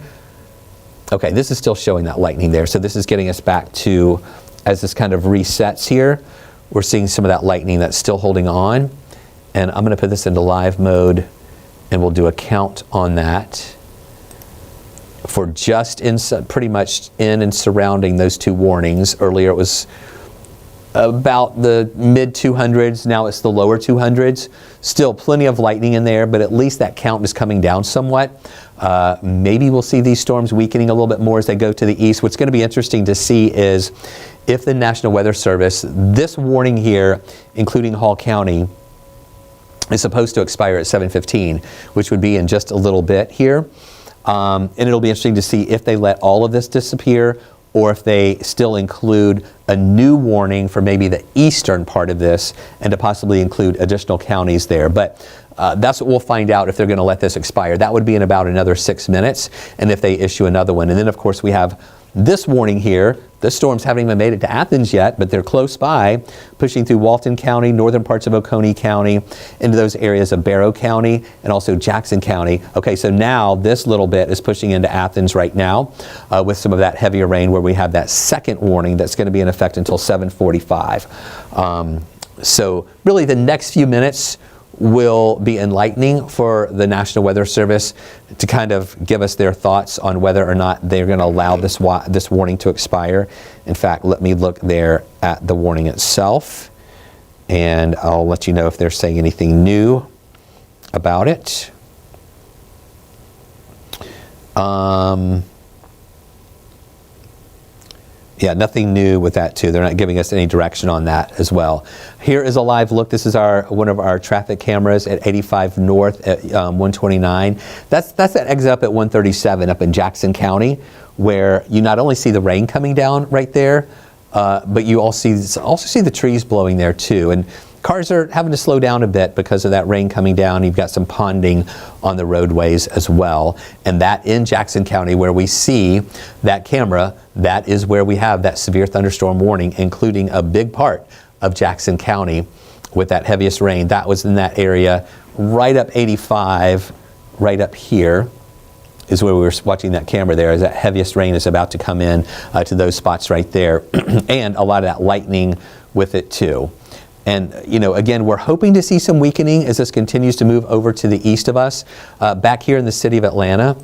Okay, this is still showing that lightning there. So this is getting us back to, as this kind of resets here, we're seeing some of that lightning that's still holding on. And I'm going to put this into live mode and we'll do a count on that for just pretty much in and surrounding those two warnings. Earlier it was about the mid 200s, now it's the lower 200s. Still plenty of lightning in there, but at least that count is coming down somewhat. Maybe we'll see these storms weakening a little bit more as they go to the east. What's going to be interesting to see is if the National Weather Service, this warning here, including Hall County, is supposed to expire at 7:15, which would be in just a little bit here. And it'll be interesting to see if they let all of this disappear or if they still include a new warning for maybe the eastern part of this and to possibly include additional counties there. But that's what we'll find out if they're going to let this expire. That would be in about another 6 minutes, and if they issue another one. And then, of course, we have this warning here. The storms haven't even made it to Athens yet, but they're close by, pushing through Walton County, northern parts of Oconee County, into those areas of Barrow County, and also Jackson County. Okay, so now this little bit is pushing into Athens right now with some of that heavier rain, where we have that second warning that's going to be in effect until 7:45. So really the next few minutes will be enlightening for the National Weather Service to kind of give us their thoughts on whether or not they're going to allow this warning to expire. In fact, let me look there at the warning itself, and I'll let you know if they're saying anything new about it. Yeah, nothing new with that too. They're not giving us any direction on that as well. Here is a live look. This is one of our traffic cameras at 85 North at 129. That's that exit up at 137 up in Jackson County, where you not only see the rain coming down right there, but you also see the trees blowing there too. And cars are having to slow down a bit because of that rain coming down. You've got some ponding on the roadways as well. And that in Jackson County, where we see that camera, that is where we have that severe thunderstorm warning, including a big part of Jackson County with that heaviest rain. That was in that area right up 85, right up here is where we were watching that camera there, as that heaviest rain is about to come in to those spots right there. And a lot of that lightning with it too. And, you know, again, we're hoping to see some weakening as this continues to move over to the east of us. Back here in the city of Atlanta,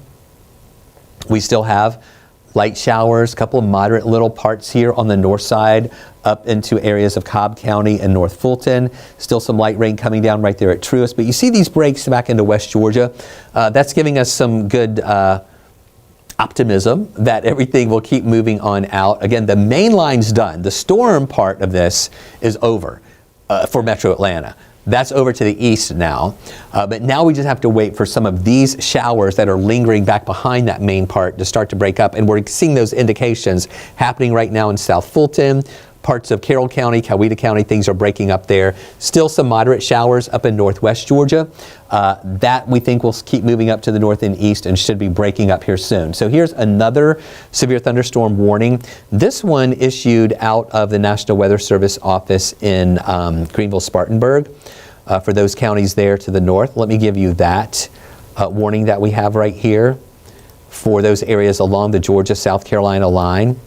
we still have light showers, a couple of moderate little parts here on the north side up into areas of Cobb County and North Fulton. Still some light rain coming down right there at Truist. But you see these breaks back into West Georgia. That's giving us some good optimism that everything will keep moving on out. Again, the main line's done. The storm part of this is over for Metro Atlanta. That's over to the east now. But now we just have to wait for some of these showers that are lingering back behind that main part to start to break up. And we're seeing those indications happening right now in South Fulton, parts of Carroll County, Coweta County, things are breaking up there. Still some moderate showers up in northwest Georgia. That we think will keep moving up to the north and east and should be breaking up here soon. So here's another severe thunderstorm warning. This one issued out of the National Weather Service office in Greenville, Spartanburg, for those counties there to the north. Let me give you that warning that we have right here for those areas along the Georgia-South Carolina line,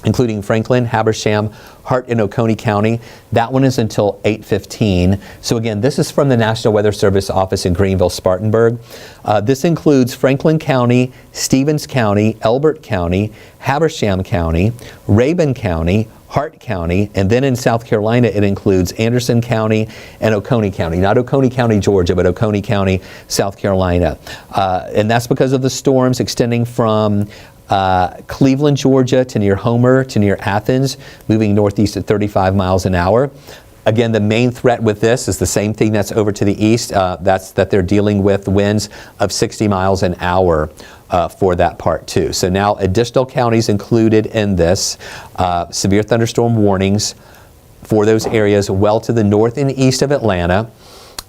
including Franklin, Habersham, Hart, and Oconee County. That one is until 8:15. So again, this is from the National Weather Service office in Greenville, Spartanburg. This includes Franklin County, Stevens County, Elbert County, Habersham County, Rabun County, Hart County, and then in South Carolina it includes Anderson County and Oconee County. Not Oconee County, Georgia, but Oconee County, South Carolina. And that's because of the storms extending from Cleveland, Georgia to near Homer to near Athens, moving northeast at 35 miles an hour. Again, the main threat with this is the same thing that's over to the east. That's that they're dealing with winds of 60 miles an hour for that part too. So now additional counties included in this, severe thunderstorm warnings for those areas well to the north and east of Atlanta.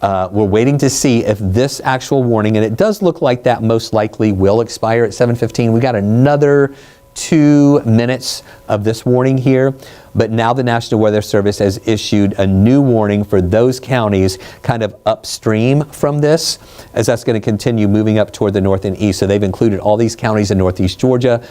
We're waiting to see if this actual warning, and it does look like that most likely will expire at 7:15. We got another 2 minutes of this warning here, but now the National Weather Service has issued a new warning for those counties kind of upstream from this, as that's going to continue moving up toward the north and east. So they've included all these counties in northeast Georgia.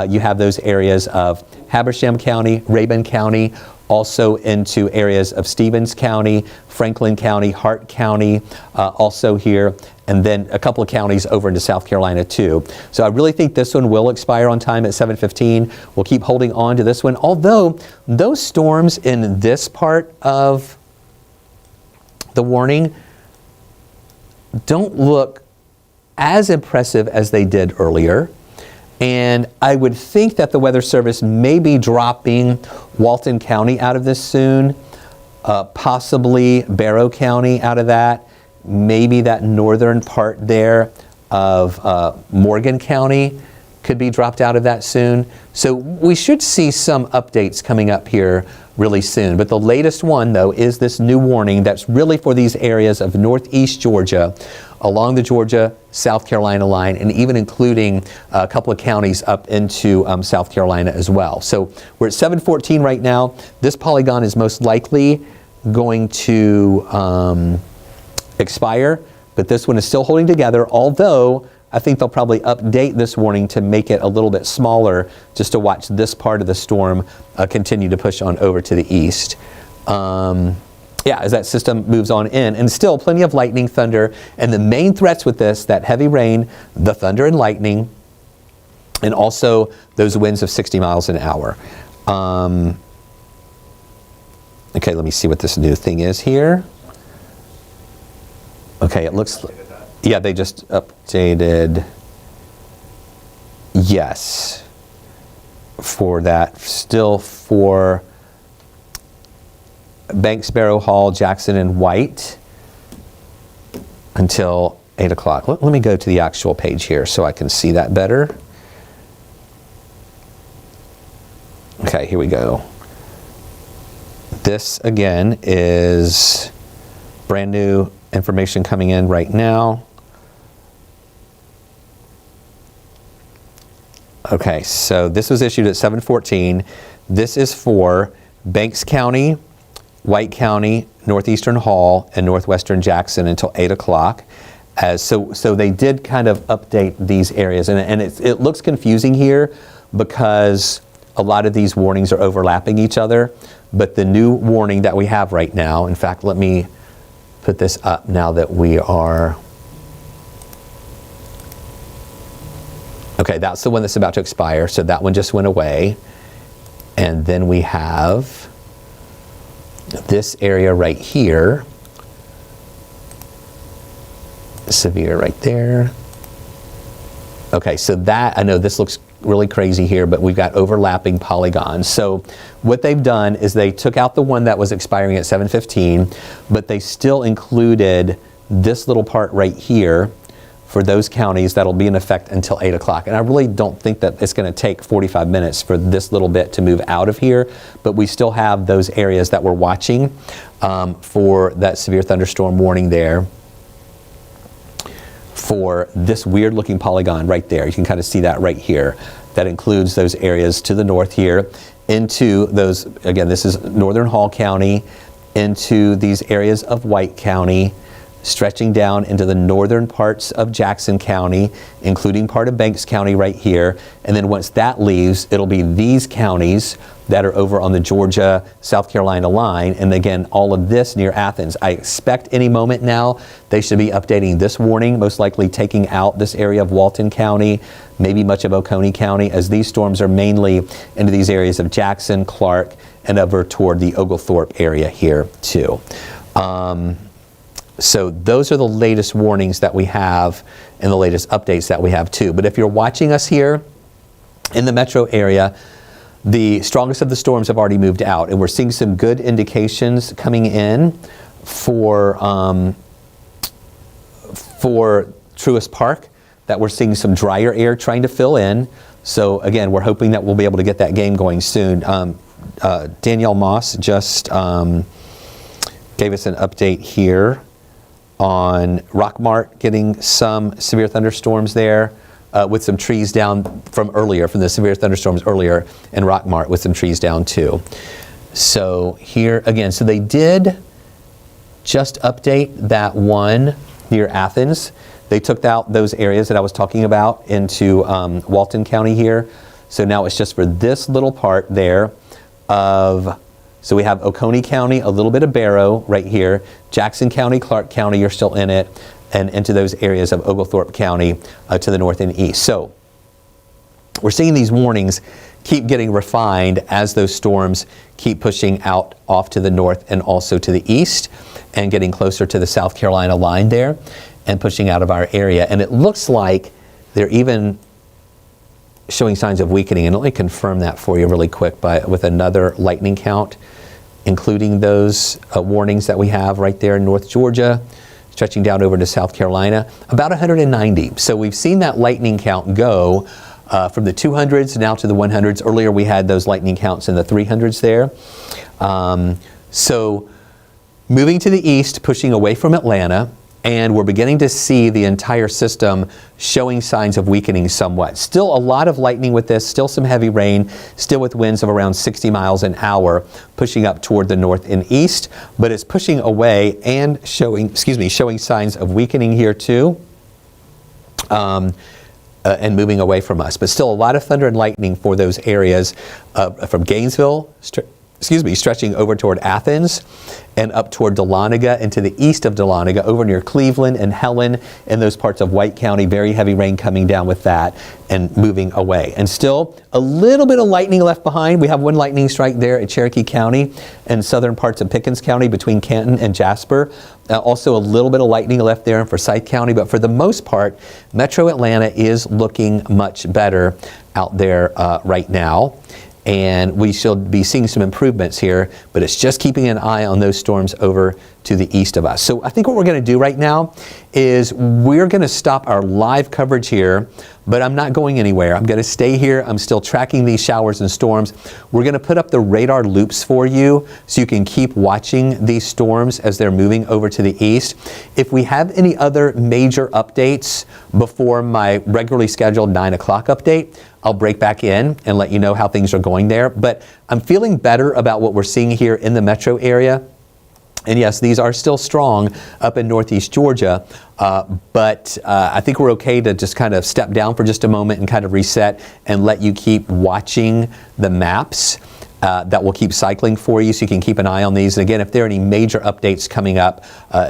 You have those areas of Habersham County, Rabun County, also into areas of Stevens County, Franklin County, Hart County, also here, and then a couple of counties over into South Carolina too. So I really think this one will expire on time at 7:15. We'll keep holding on to this one, although those storms in this part of the warning don't look as impressive as they did earlier. And I would think that the Weather Service may be dropping Walton County out of this soon, possibly Barrow County out of that, maybe that northern part there of Morgan County could be dropped out of that soon. So we should see some updates coming up here really soon. But the latest one, though, is this new warning that's really for these areas of northeast Georgia, along the Georgia-South Carolina line, and even including a couple of counties up into South Carolina as well. So we're at 7:14 right now. This polygon is most likely going to expire, but this one is still holding together, although I think they'll probably update this warning to make it a little bit smaller just to watch this part of the storm continue to push on over to the east. Yeah, as that system moves on in, and still plenty of lightning, thunder, and the main threats with this, that heavy rain, the thunder and lightning, and also those winds of 60 miles an hour. Okay, let me see what this new thing is here. Okay, it looks, yeah, they just updated, yes, for that, still for Banks, Barrow Hall, Jackson, and White until 8 o'clock. Let me go to the actual page here so I can see that better. Okay, here we go. This again is brand new information coming in right now. Okay, so this was issued at 7:14. This is for Banks County, White County, Northeastern Hall, and Northwestern Jackson until 8 o'clock. So they did kind of update these areas, and it looks confusing here because a lot of these warnings are overlapping each other. But the new warning that we have right now, in fact, let me put this up now that we are. Okay, that's the one that's about to expire, so that one just went away. And then we have this area right here. Severe right there. Okay, so that, I know this looks really crazy here, but we've got overlapping polygons. So what they've done is they took out the one that was expiring at 7:15, but they still included this little part right here for those counties that'll be in effect until 8 o'clock. And I really don't think that it's going to take 45 minutes for this little bit to move out of here, but we still have those areas that we're watching for that severe thunderstorm warning there. For this weird looking polygon right there, you can kind of see that right here. That includes those areas to the north here into those, again, this is Northern Hall County, into these areas of White County, stretching down into the northern parts of Jackson County, including part of Banks County right here. And then once that leaves, it'll be these counties that are over on the Georgia, South Carolina line. And again, all of this near Athens. I expect any moment now they should be updating this warning, most likely taking out this area of Walton County, maybe much of Oconee County, as these storms are mainly into these areas of Jackson, Clark, and over toward the Oglethorpe area here too. So those are the latest warnings that we have and the latest updates that we have too. But if you're watching us here in the metro area, the strongest of the storms have already moved out, and we're seeing some good indications coming in for Truist Park, that we're seeing some drier air trying to fill in. So again, we're hoping that we'll be able to get that game going soon. Danielle Moss just gave us an update here on Rockmart getting some severe thunderstorms there with some trees down from the severe thunderstorms earlier, and Rockmart with some trees down too. So here again, so they did just update that one near Athens. They took out those areas that I was talking about into Walton County here. So now it's just for this little part there of, so we have Oconee County, a little bit of Barrow right here, Jackson County, Clark County, you're still in it, and into those areas of Oglethorpe County to the north and east. So we're seeing these warnings keep getting refined as those storms keep pushing out off to the north and also to the east and getting closer to the South Carolina line there and pushing out of our area. And it looks like they're even showing signs of weakening. And let me confirm that for you really quick with another lightning count, including those warnings that we have right there in North Georgia, stretching down over to South Carolina, about 190. So we've seen that lightning count go from the 200s now to the 100s. Earlier we had those lightning counts in the 300s there. So moving to the east, pushing away from Atlanta, and we're beginning to see the entire system showing signs of weakening somewhat. Still a lot of lightning with this, still some heavy rain, still with winds of around 60 miles an hour, pushing up toward the north and east, but it's pushing away and showing signs of weakening here too, and moving away from us. But still a lot of thunder and lightning for those areas from Gainesville, stretching over toward Athens and up toward Dahlonega and to the east of Dahlonega, over near Cleveland and Helen and those parts of White County. Very heavy rain coming down with that and moving away. And still a little bit of lightning left behind. We have one lightning strike there at Cherokee County and southern parts of Pickens County between Canton and Jasper. Also a little bit of lightning left there in Forsyth County, but for the most part, Metro Atlanta is looking much better out there right now. And we should be seeing some improvements here, but it's just keeping an eye on those storms over to the east of us. So I think what we're going to do right now is we're going to stop our live coverage here, but I'm not going anywhere. I'm going to stay here. I'm still tracking these showers and storms. We're going to put up the radar loops for you so you can keep watching these storms as they're moving over to the east. If we have any other major updates before my regularly scheduled 9 o'clock update, I'll break back in and let you know how things are going there. But I'm feeling better about what we're seeing here in the metro area. And yes, these are still strong up in northeast Georgia, but I think we're okay to just kind of step down for just a moment and kind of reset and let you keep watching the maps that will keep cycling for you so you can keep an eye on these. And again, if there are any major updates coming up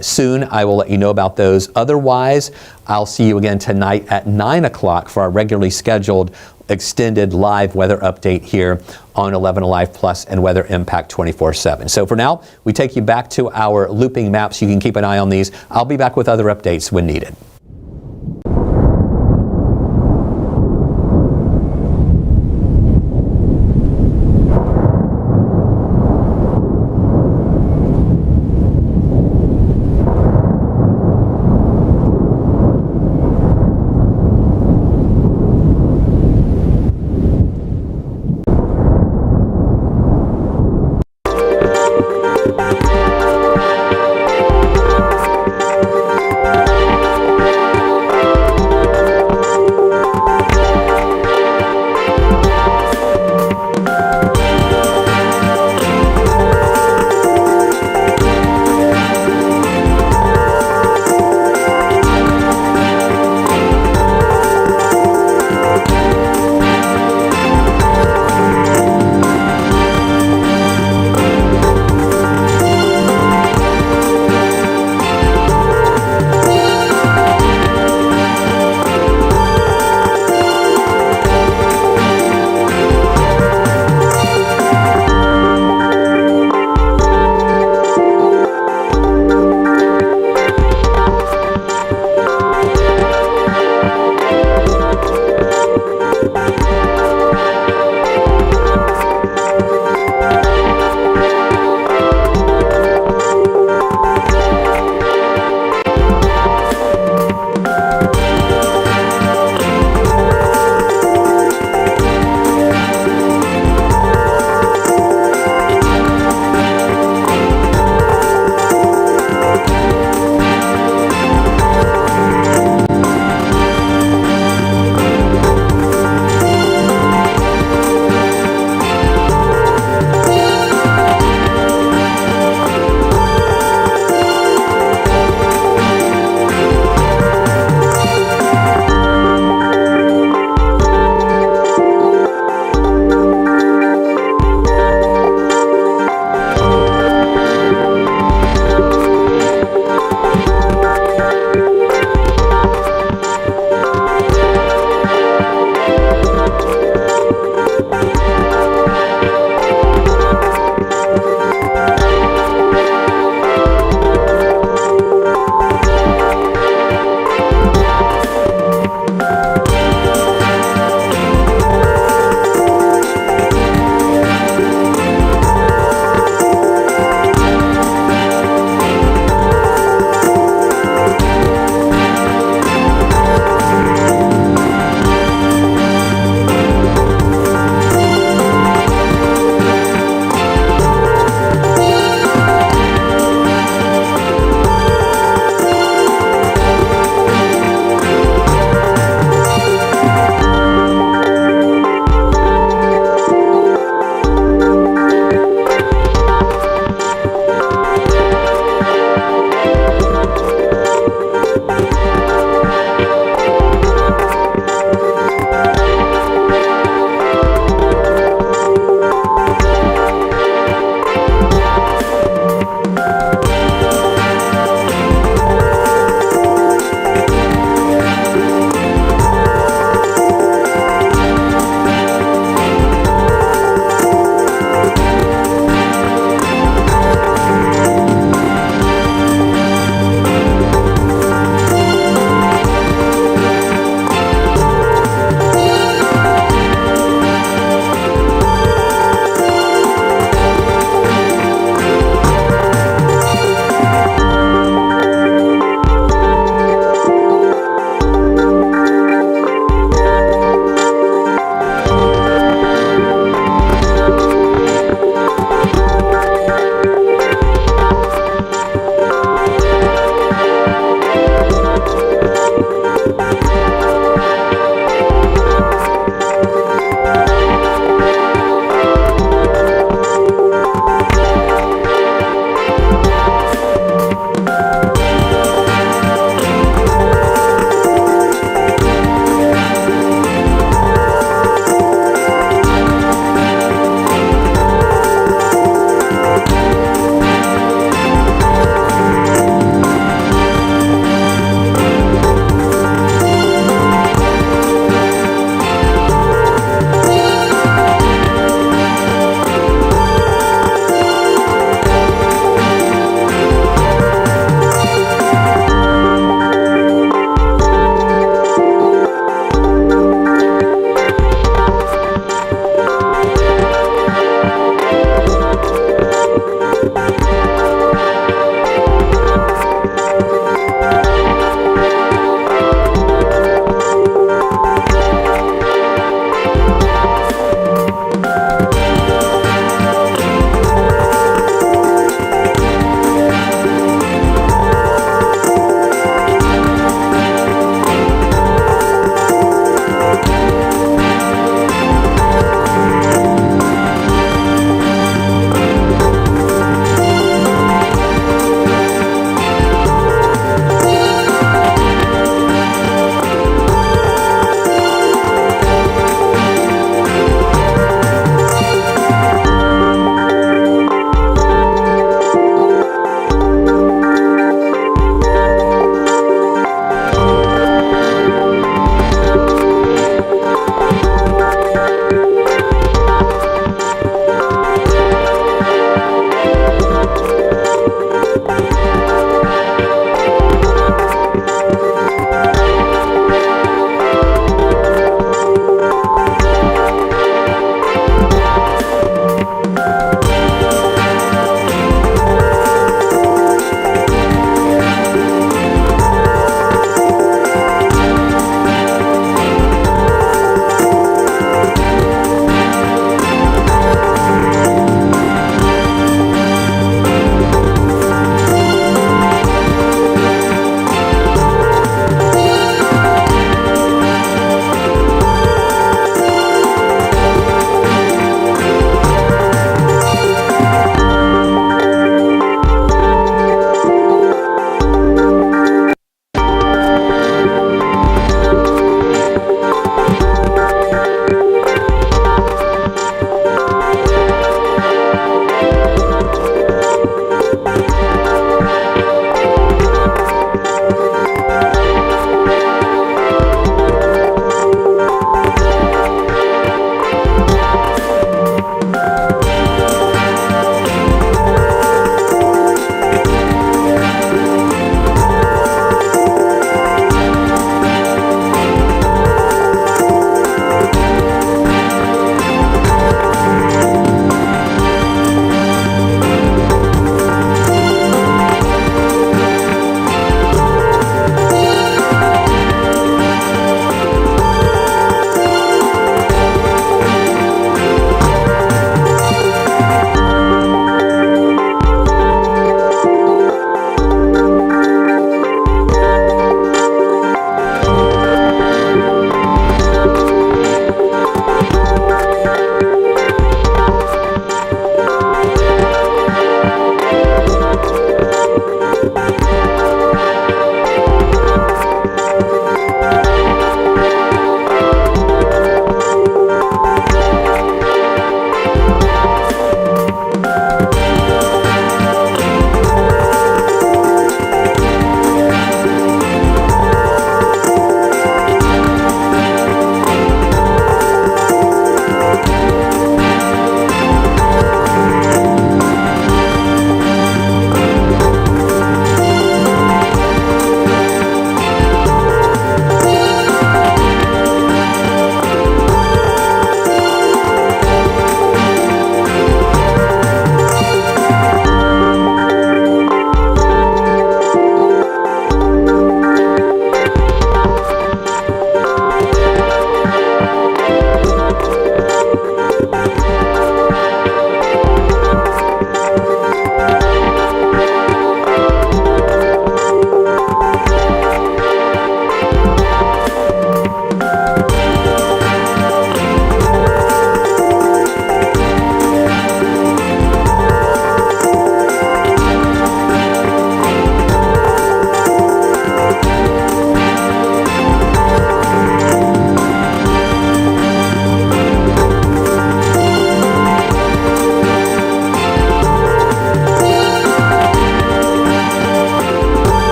soon, I will let you know about those. Otherwise, I'll see you again tonight at 9 o'clock for our regularly scheduled extended live weather update here on 11 Alive Plus and Weather Impact 24/7. So for now, we take you back to our looping maps. You can keep an eye on these. I'll be back with other updates when needed.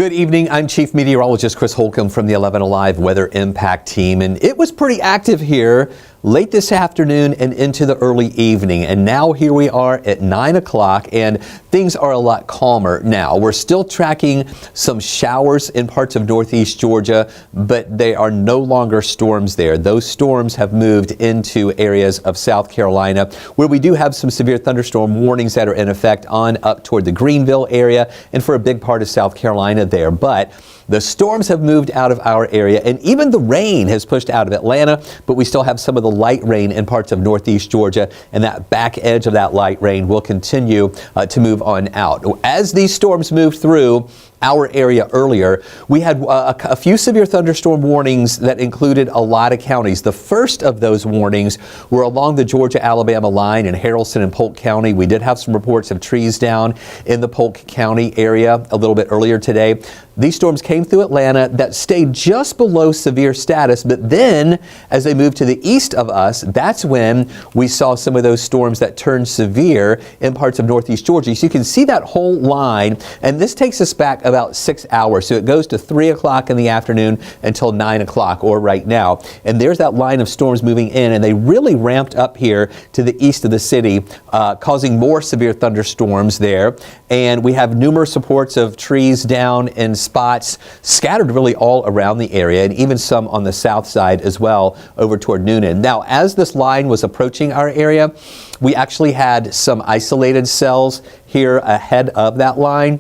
Good evening. I'm Chief Meteorologist Chris Holcomb from the 11 Alive Weather Impact Team, and it was pretty active here late this afternoon and into the early evening. And now here we are at 9 o'clock, and things are a lot calmer now. We're still tracking some showers in parts of northeast Georgia, but they are no longer storms there. Those storms have moved into areas of South Carolina, where we do have some severe thunderstorm warnings that are in effect on up toward the Greenville area and for a big part of South Carolina there. But the storms have moved out of our area, and even the rain has pushed out of Atlanta, but we still have some of the light rain in parts of northeast Georgia, and that back edge of that light rain will continue to move on out. As these storms move through our area earlier, we had a few severe thunderstorm warnings that included a lot of counties. The first of those warnings were along the Georgia-Alabama line in Haralson and Polk County. We did have some reports of trees down in the Polk County area a little bit earlier today. These storms came through Atlanta that stayed just below severe status, but then as they moved to the east of us, that's when we saw some of those storms that turned severe in parts of northeast Georgia. So you can see that whole line, and this takes us back about 6 hours. So it goes to 3 o'clock in the afternoon until 9 o'clock, or right now. And there's that line of storms moving in, and they really ramped up here to the east of the city, causing more severe thunderstorms there. And we have numerous reports of trees down in spots scattered really all around the area, and even some on the south side as well over toward Noonan. Now, as this line was approaching our area, we actually had some isolated cells here ahead of that line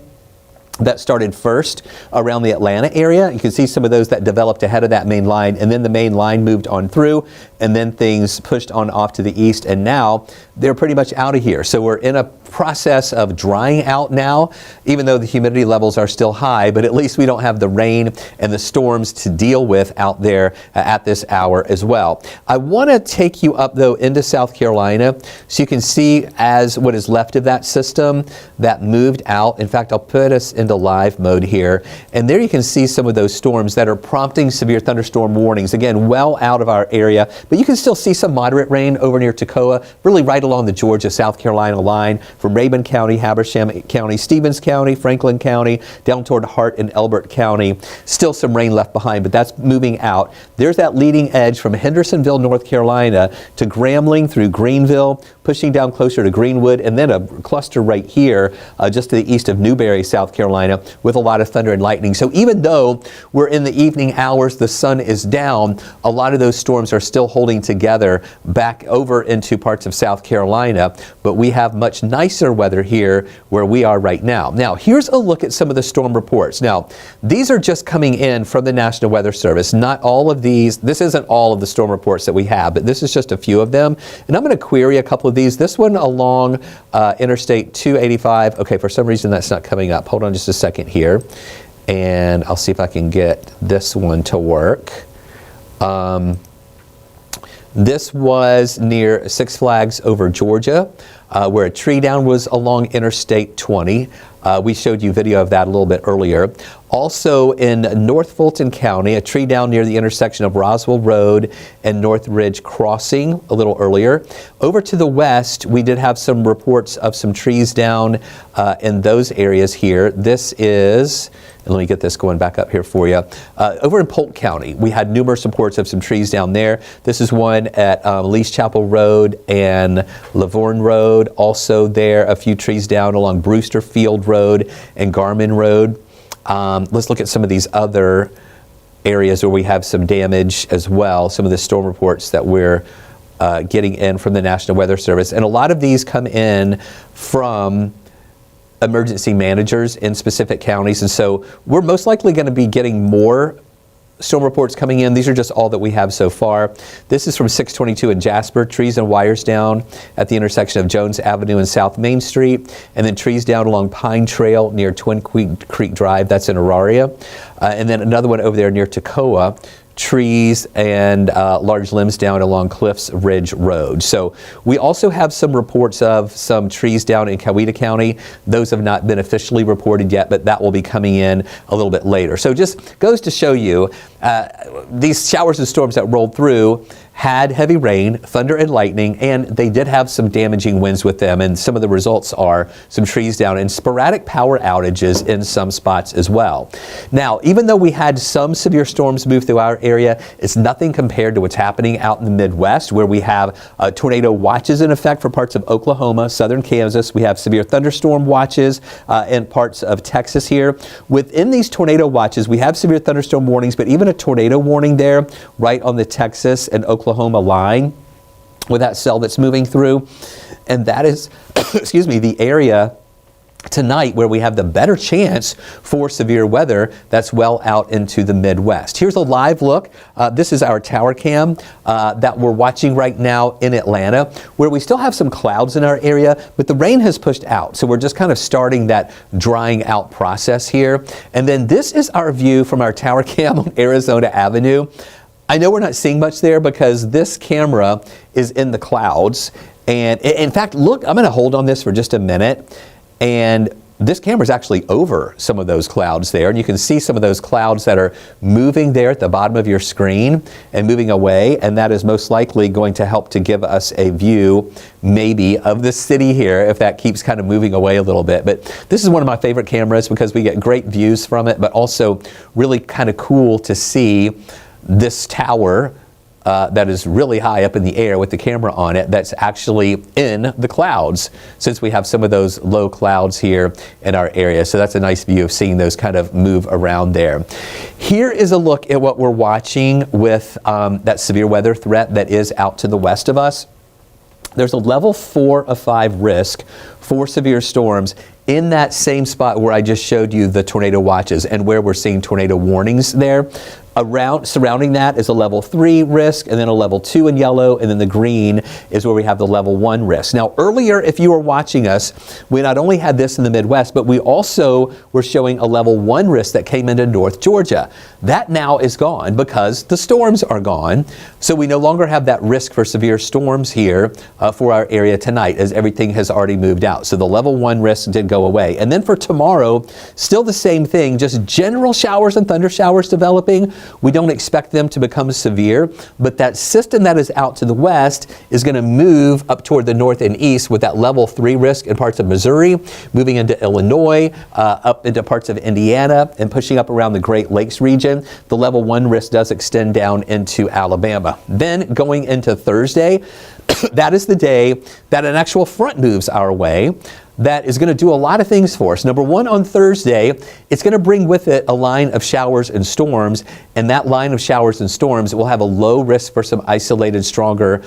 that started first around the Atlanta area. You can see some of those that developed ahead of that main line, and then the main line moved on through, and then things pushed on off to the east, and now they're pretty much out of here. So we're in a process of drying out now, even though the humidity levels are still high, but at least we don't have the rain and the storms to deal with out there at this hour as well. I want to take you up though into South Carolina so you can see as what is left of that system that moved out. In fact, I'll put us into live mode here, and there you can see some of those storms that are prompting severe thunderstorm warnings. Again, well out of our area, but you can still see some moderate rain over near Toccoa, really right along the Georgia-South Carolina line from Rabun County, Habersham County, Stevens County, Franklin County, down toward Hart and Elbert County. Still some rain left behind, but that's moving out. There's that leading edge from Hendersonville, North Carolina to Grambling through Greenville, pushing down closer to Greenwood, and then a cluster right here just to the east of Newberry, South Carolina, with a lot of thunder and lightning. So even though we're in the evening hours, the sun is down, a lot of those storms are still holding together back over into parts of South Carolina, but we have much nicer weather here where we are right now. Now, here's a look at some of the storm reports. Now, these are just coming in from the National Weather Service. Not all of these, this isn't all of the storm reports that we have, but this is just a few of them. And I'm going to query a couple of these. This one along Interstate 285. Okay, for some reason that's not coming up. Hold on just a second here, and I'll see if I can get this one to work. This was near Six Flags over Georgia, where a tree down was along Interstate 20. We showed you video of that a little bit earlier. Also in North Fulton County, a tree down near the intersection of Roswell Road and North Ridge Crossing a little earlier. Over to the west, we did have some reports of some trees down in those areas here. This is, and let me get this going back up here for you. Over in Polk County, we had numerous reports of some trees down there. This is one at Lee's Chapel Road and Lavorne Road. Also there, a few trees down along Brewster Field Road and Garmin Road. Let's look at some of these other areas where we have some damage as well, some of the storm reports that we're getting in from the National Weather Service. And a lot of these come in from emergency managers in specific counties, and so we're most likely going to be getting more storm reports coming in. These are just all that we have so far. This is from 622 in Jasper. Trees and wires down at the intersection of Jones Avenue and South Main Street, and then trees down along Pine Trail near Twin Creek Drive. That's in Auraria. And then another one over there near Toccoa. Trees and large limbs down along Cliffs Ridge Road. So we also have some reports of some trees down in Coweta County. Those have not been officially reported yet, but that will be coming in a little bit later. So just goes to show you these showers and storms that rolled through had heavy rain, thunder and lightning, and they did have some damaging winds with them, and some of the results are some trees down and sporadic power outages in some spots as well. Now, even though we had some severe storms move through our area, it's nothing compared to what's happening out in the Midwest, where we have tornado watches in effect for parts of Oklahoma, southern Kansas. We have severe thunderstorm watches in parts of Texas here. Within these tornado watches, we have severe thunderstorm warnings, but even a tornado warning there right on the Texas and Oklahoma line with that cell that's moving through. And that is, excuse me, the area tonight where we have the better chance for severe weather that's well out into the Midwest. Here's a live look. This is our tower cam that we're watching right now in Atlanta, where we still have some clouds in our area, but the rain has pushed out. So we're just kind of starting that drying out process here. And then this is our view from our tower cam on Arizona Avenue. I know we're not seeing much there because this camera is in the clouds. And in fact, look, I'm going to hold on this for just a minute. And this camera is actually over some of those clouds there. And you can see some of those clouds that are moving there at the bottom of your screen and moving away. And that is most likely going to help to give us a view maybe of the city here if that keeps kind of moving away a little bit. But this is one of my favorite cameras because we get great views from it, but also really kind of cool to see this tower that is really high up in the air with the camera on it that's actually in the clouds, since we have some of those low clouds here in our area. So that's a nice view of seeing those kind of move around there. Here is a look at what we're watching with that severe weather threat that is out to the west of us. There's a level 4 of 5 risk for severe storms in that same spot where I just showed you the tornado watches and where we're seeing tornado warnings there. Surrounding that is a level 3 risk, and then a level 2 in yellow, and then the green is where we have the level 1 risk. Now, earlier, if you were watching us, we not only had this in the Midwest, but we also were showing a level 1 risk that came into North Georgia. That now is gone because the storms are gone. So we no longer have that risk for severe storms here for our area tonight, as everything has already moved out. So the level 1 risk did go away. And then for tomorrow, still the same thing, just general showers and thunder showers developing. We don't expect them to become severe, but that system that is out to the west is going to move up toward the north and east with that level 3 risk in parts of Missouri, moving into Illinois, up into parts of Indiana, and pushing up around the Great Lakes region. The level 1 risk does extend down into Alabama. Then going into Thursday, that is the day that an actual front moves our way. That is going to do a lot of things for us. Number one, on Thursday, it's going to bring with it a line of showers and storms, and that line of showers and storms will have a low risk for some isolated, stronger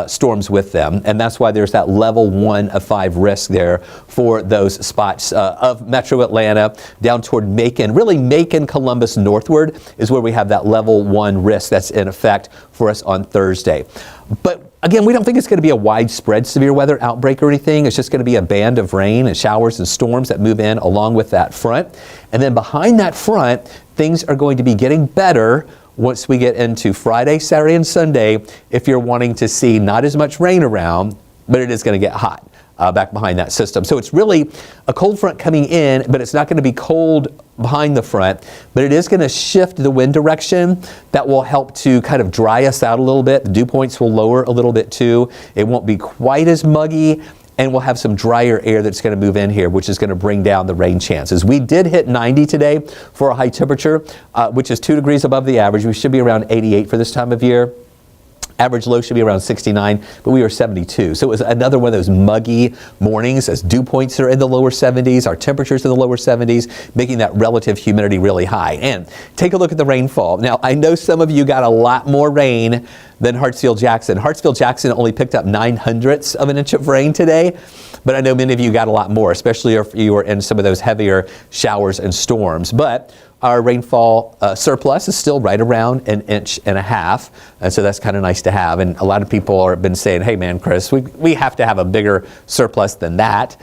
storms with them, and that's why there's that level 1 of 5 risk there for those spots of Metro Atlanta down toward Macon. Really, Macon, Columbus northward is where we have that level 1 risk that's in effect for us on Thursday. But again, we don't think it's going to be a widespread severe weather outbreak or anything. It's just going to be a band of rain and showers and storms that move in along with that front. And then behind that front, things are going to be getting better once we get into Friday, Saturday, and Sunday, if you're wanting to see not as much rain around, but it is going to get hot back behind that system. So it's really a cold front coming in, but it's not going to be cold behind the front, but it is going to shift the wind direction. That will help to kind of dry us out a little bit. The dew points will lower a little bit too. It won't be quite as muggy, and we'll have some drier air that's going to move in here, which is going to bring down the rain chances. We did hit 90 today for a high temperature, which is 2 degrees above the average. We should be around 88 for this time of year. Average low should be around 69, but we were 72. So it was another one of those muggy mornings as dew points are in the lower 70s, our temperatures in the lower 70s, making that relative humidity really high. And take a look at the rainfall. Now, I know some of you got a lot more rain than Hartsfield-Jackson. Hartsfield-Jackson only picked up 0.09 of an inch of rain today, but I know many of you got a lot more, especially if you were in some of those heavier showers and storms. But our rainfall surplus is still right around 1.5 inches, and so that's kind of nice to have. And a lot of people have been saying, hey man, Chris, we have to have a bigger surplus than that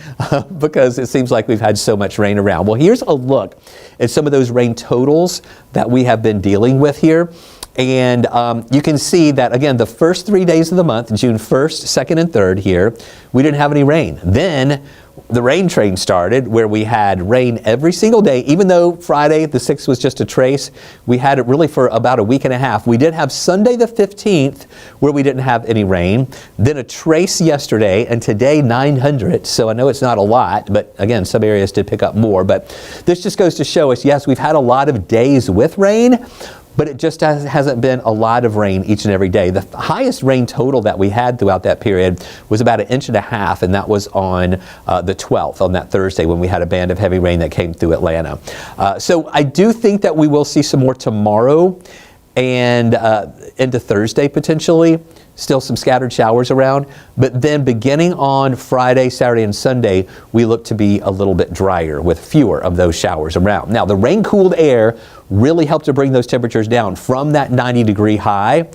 because it seems like we've had so much rain around. Well, here's a look at some of those rain totals that we have been dealing with here. And you can see that, again, the first 3 days of the month, June 1st, 2nd, and 3rd here, we didn't have any rain. Then the rain train started, where we had rain every single day. Even though Friday the 6th was just a trace, we had it really for about a week and a half. We did have Sunday the 15th where we didn't have any rain, then a trace yesterday, and today 900. So I know it's not a lot, but again, some areas did pick up more. But this just goes to show us, yes, we've had a lot of days with rain, but it just hasn't been a lot of rain each and every day. The highest rain total that we had throughout that period was about 1.5 inches, and that was on the 12th, on that Thursday, when we had a band of heavy rain that came through Atlanta. So I do think that we will see some more tomorrow and into Thursday potentially. Still some scattered showers around, but then beginning on Friday, Saturday, and Sunday, we look to be a little bit drier with fewer of those showers around. Now, the rain-cooled air really helped to bring those temperatures down from that 90-degree high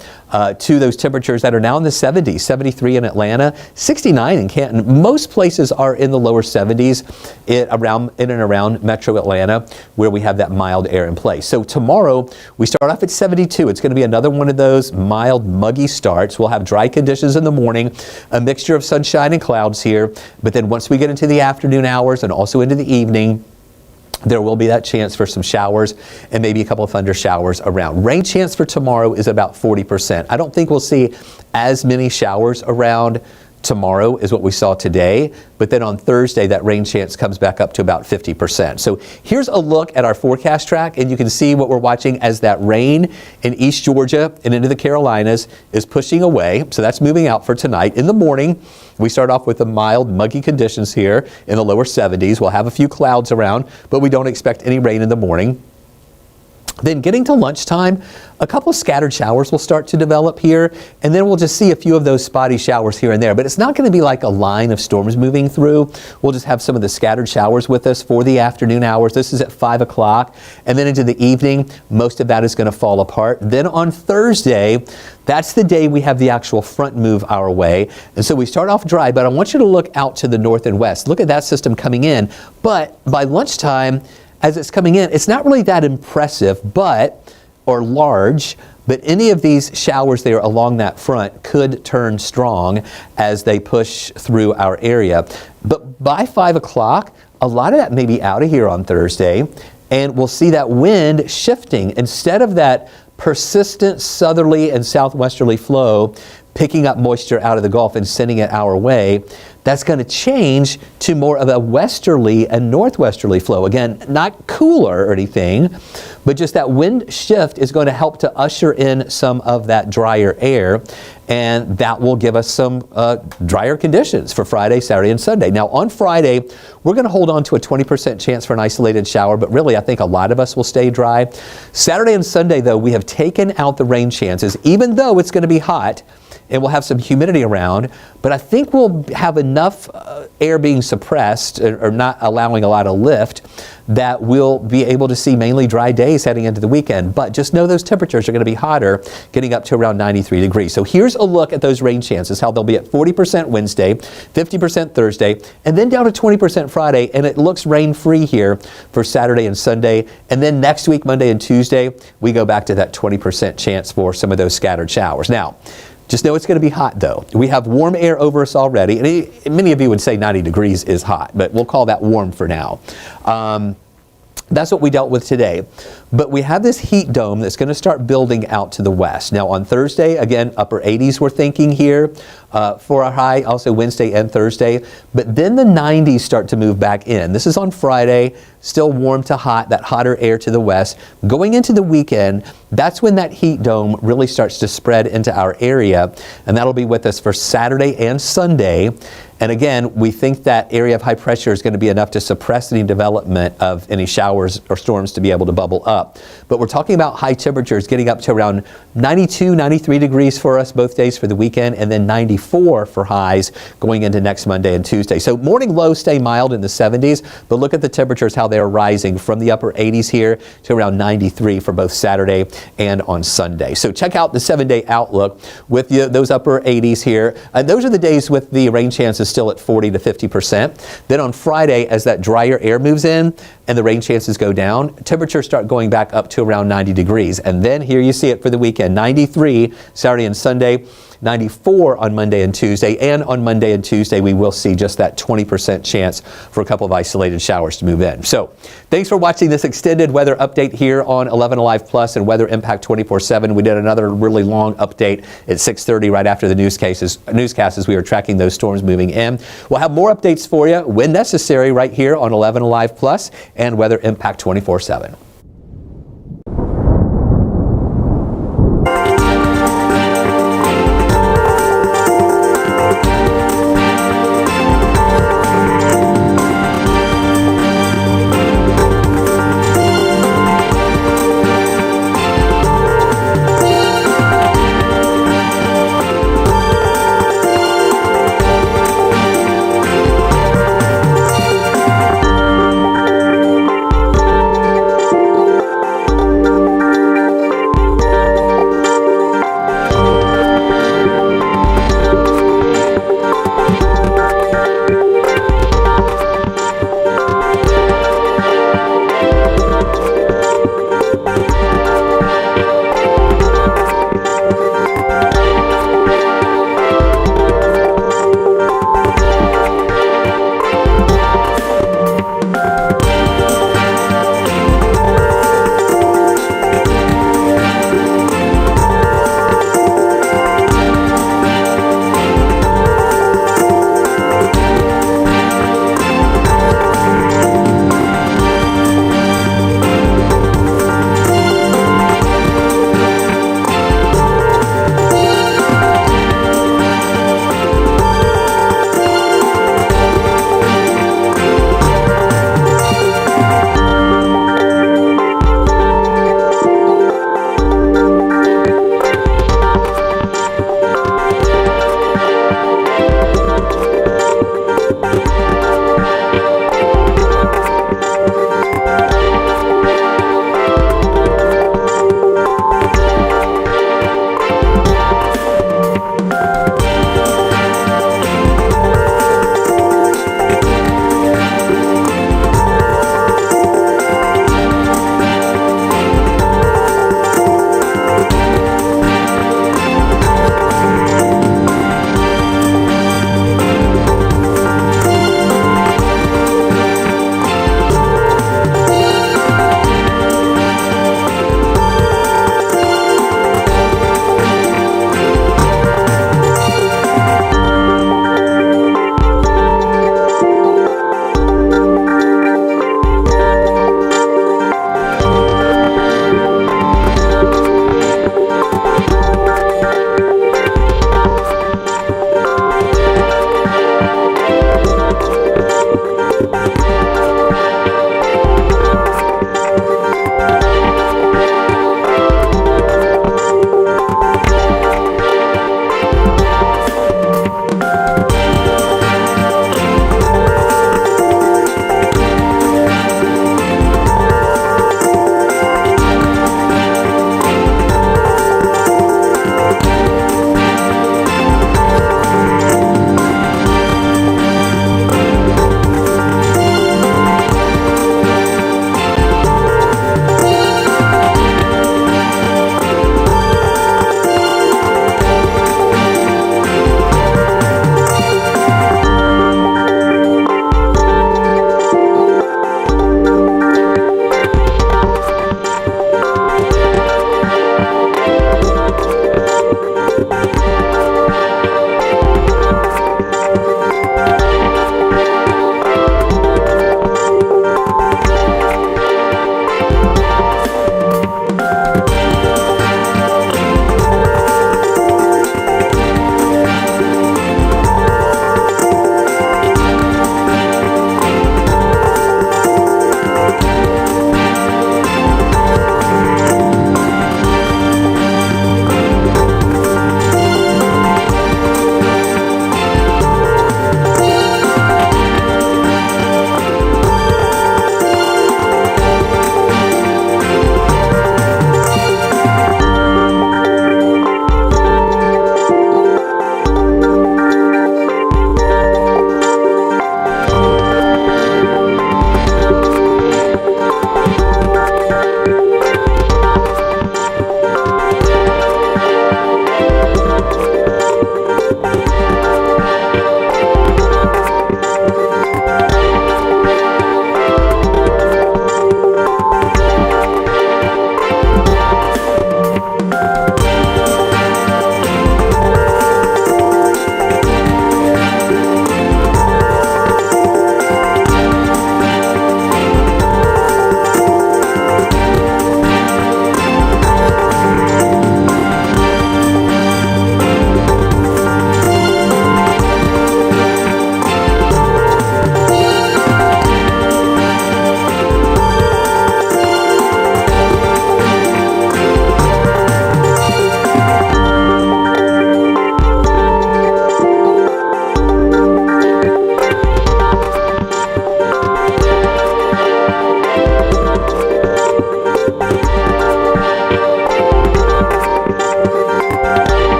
to those temperatures that are now in the 70s, 73 in Atlanta, 69 in Canton. Most places are in the lower 70s in and around metro Atlanta, where we have that mild air in place. So tomorrow, we start off at 72. It's going to be another one of those mild, muggy starts. We'll have dry conditions in the morning, a mixture of sunshine and clouds here, but then once we get into the afternoon hours and also into the evening, there will be that chance for some showers and maybe a couple of thunder showers around. Rain chance for tomorrow is about 40%. I don't think we'll see as many showers around tomorrow is what we saw today, but then on Thursday that rain chance comes back up to about 50%. So here's a look at our forecast track, and you can see what we're watching as that rain in East Georgia and into the Carolinas is pushing away. So that's moving out for tonight. In the morning, we start off with the mild, muggy conditions here in the lower 70s. We'll have a few clouds around, but we don't expect any rain in the morning. Then getting to lunchtime, a couple of scattered showers will start to develop here, and then we'll just see a few of those spotty showers here and there. But it's not going to be like a line of storms moving through. We'll just have some of the scattered showers with us for the afternoon hours. This is at 5 o'clock, and then into the evening, most of that is going to fall apart. Then on Thursday, that's the day we have the actual front move our way. And so we start off dry, but I want you to look out to the north and west. Look at that system coming in. But by lunchtime, as it's coming in, it's not really that impressive, or large, but any of these showers there along that front could turn strong as they push through our area. But by 5 o'clock, a lot of that may be out of here on Thursday, and we'll see that wind shifting. Instead of that persistent southerly and southwesterly flow picking up moisture out of the Gulf and sending it our way, that's going to change to more of a westerly and northwesterly flow. Again, not cooler or anything, but just that wind shift is going to help to usher in some of that drier air, and that will give us some drier conditions for Friday, Saturday, and Sunday. Now, on Friday, we're going to hold on to a 20% chance for an isolated shower, but really, I think a lot of us will stay dry. Saturday and Sunday, though, we have taken out the rain chances, even though it's going to be hot, and we'll have some humidity around, but I think we'll have enough air being suppressed or not allowing a lot of lift that we'll be able to see mainly dry days heading into the weekend. But just know those temperatures are going to be hotter, getting up to around 93 degrees. So here's a look at those rain chances, how they'll be at 40% Wednesday, 50% Thursday, and then down to 20% Friday, and it looks rain-free here for Saturday and Sunday. And then next week, Monday and Tuesday, we go back to that 20% chance for some of those scattered showers. Now, just know it's going to be hot, though. We have warm air over us already. And many of you would say 90 degrees is hot, but we'll call that warm for now. That's what we dealt with today. But we have this heat dome that's going to start building out to the west. Now on Thursday, again, upper 80s we're thinking here for our high, also Wednesday and Thursday. But then the 90s start to move back in. This is on Friday, still warm to hot, that hotter air to the west. Going into the weekend, that's when that heat dome really starts to spread into our area. And that'll be with us for Saturday and Sunday. And again, we think that area of high pressure is going to be enough to suppress any development of any showers or storms to be able to bubble up. But we're talking about high temperatures getting up to around 92, 93 degrees for us both days for the weekend, and then 94 for highs going into next Monday and Tuesday. So morning lows stay mild in the 70s, but look at the temperatures, how they're rising from the upper 80s here to around 93 for both Saturday and on Sunday. So check out the 7-day outlook with those upper 80s here. Those are the days with the rain chances still at 40 to 50%. Then on Friday, as that drier air moves in, and the rain chances go down, temperatures start going back up to around 90 degrees. And then here you see it for the weekend, 93 Saturday and Sunday, 94 on Monday and Tuesday. And on Monday and Tuesday, we will see just that 20% chance for a couple of isolated showers to move in. So thanks for watching this extended weather update here on 11 Alive Plus and Weather Impact 24/7. We did another really long update at 6:30 right after the newscast as we were tracking those storms moving in. We'll have more updates for you when necessary right here on 11 Alive Plus and Weather Impact 24/7.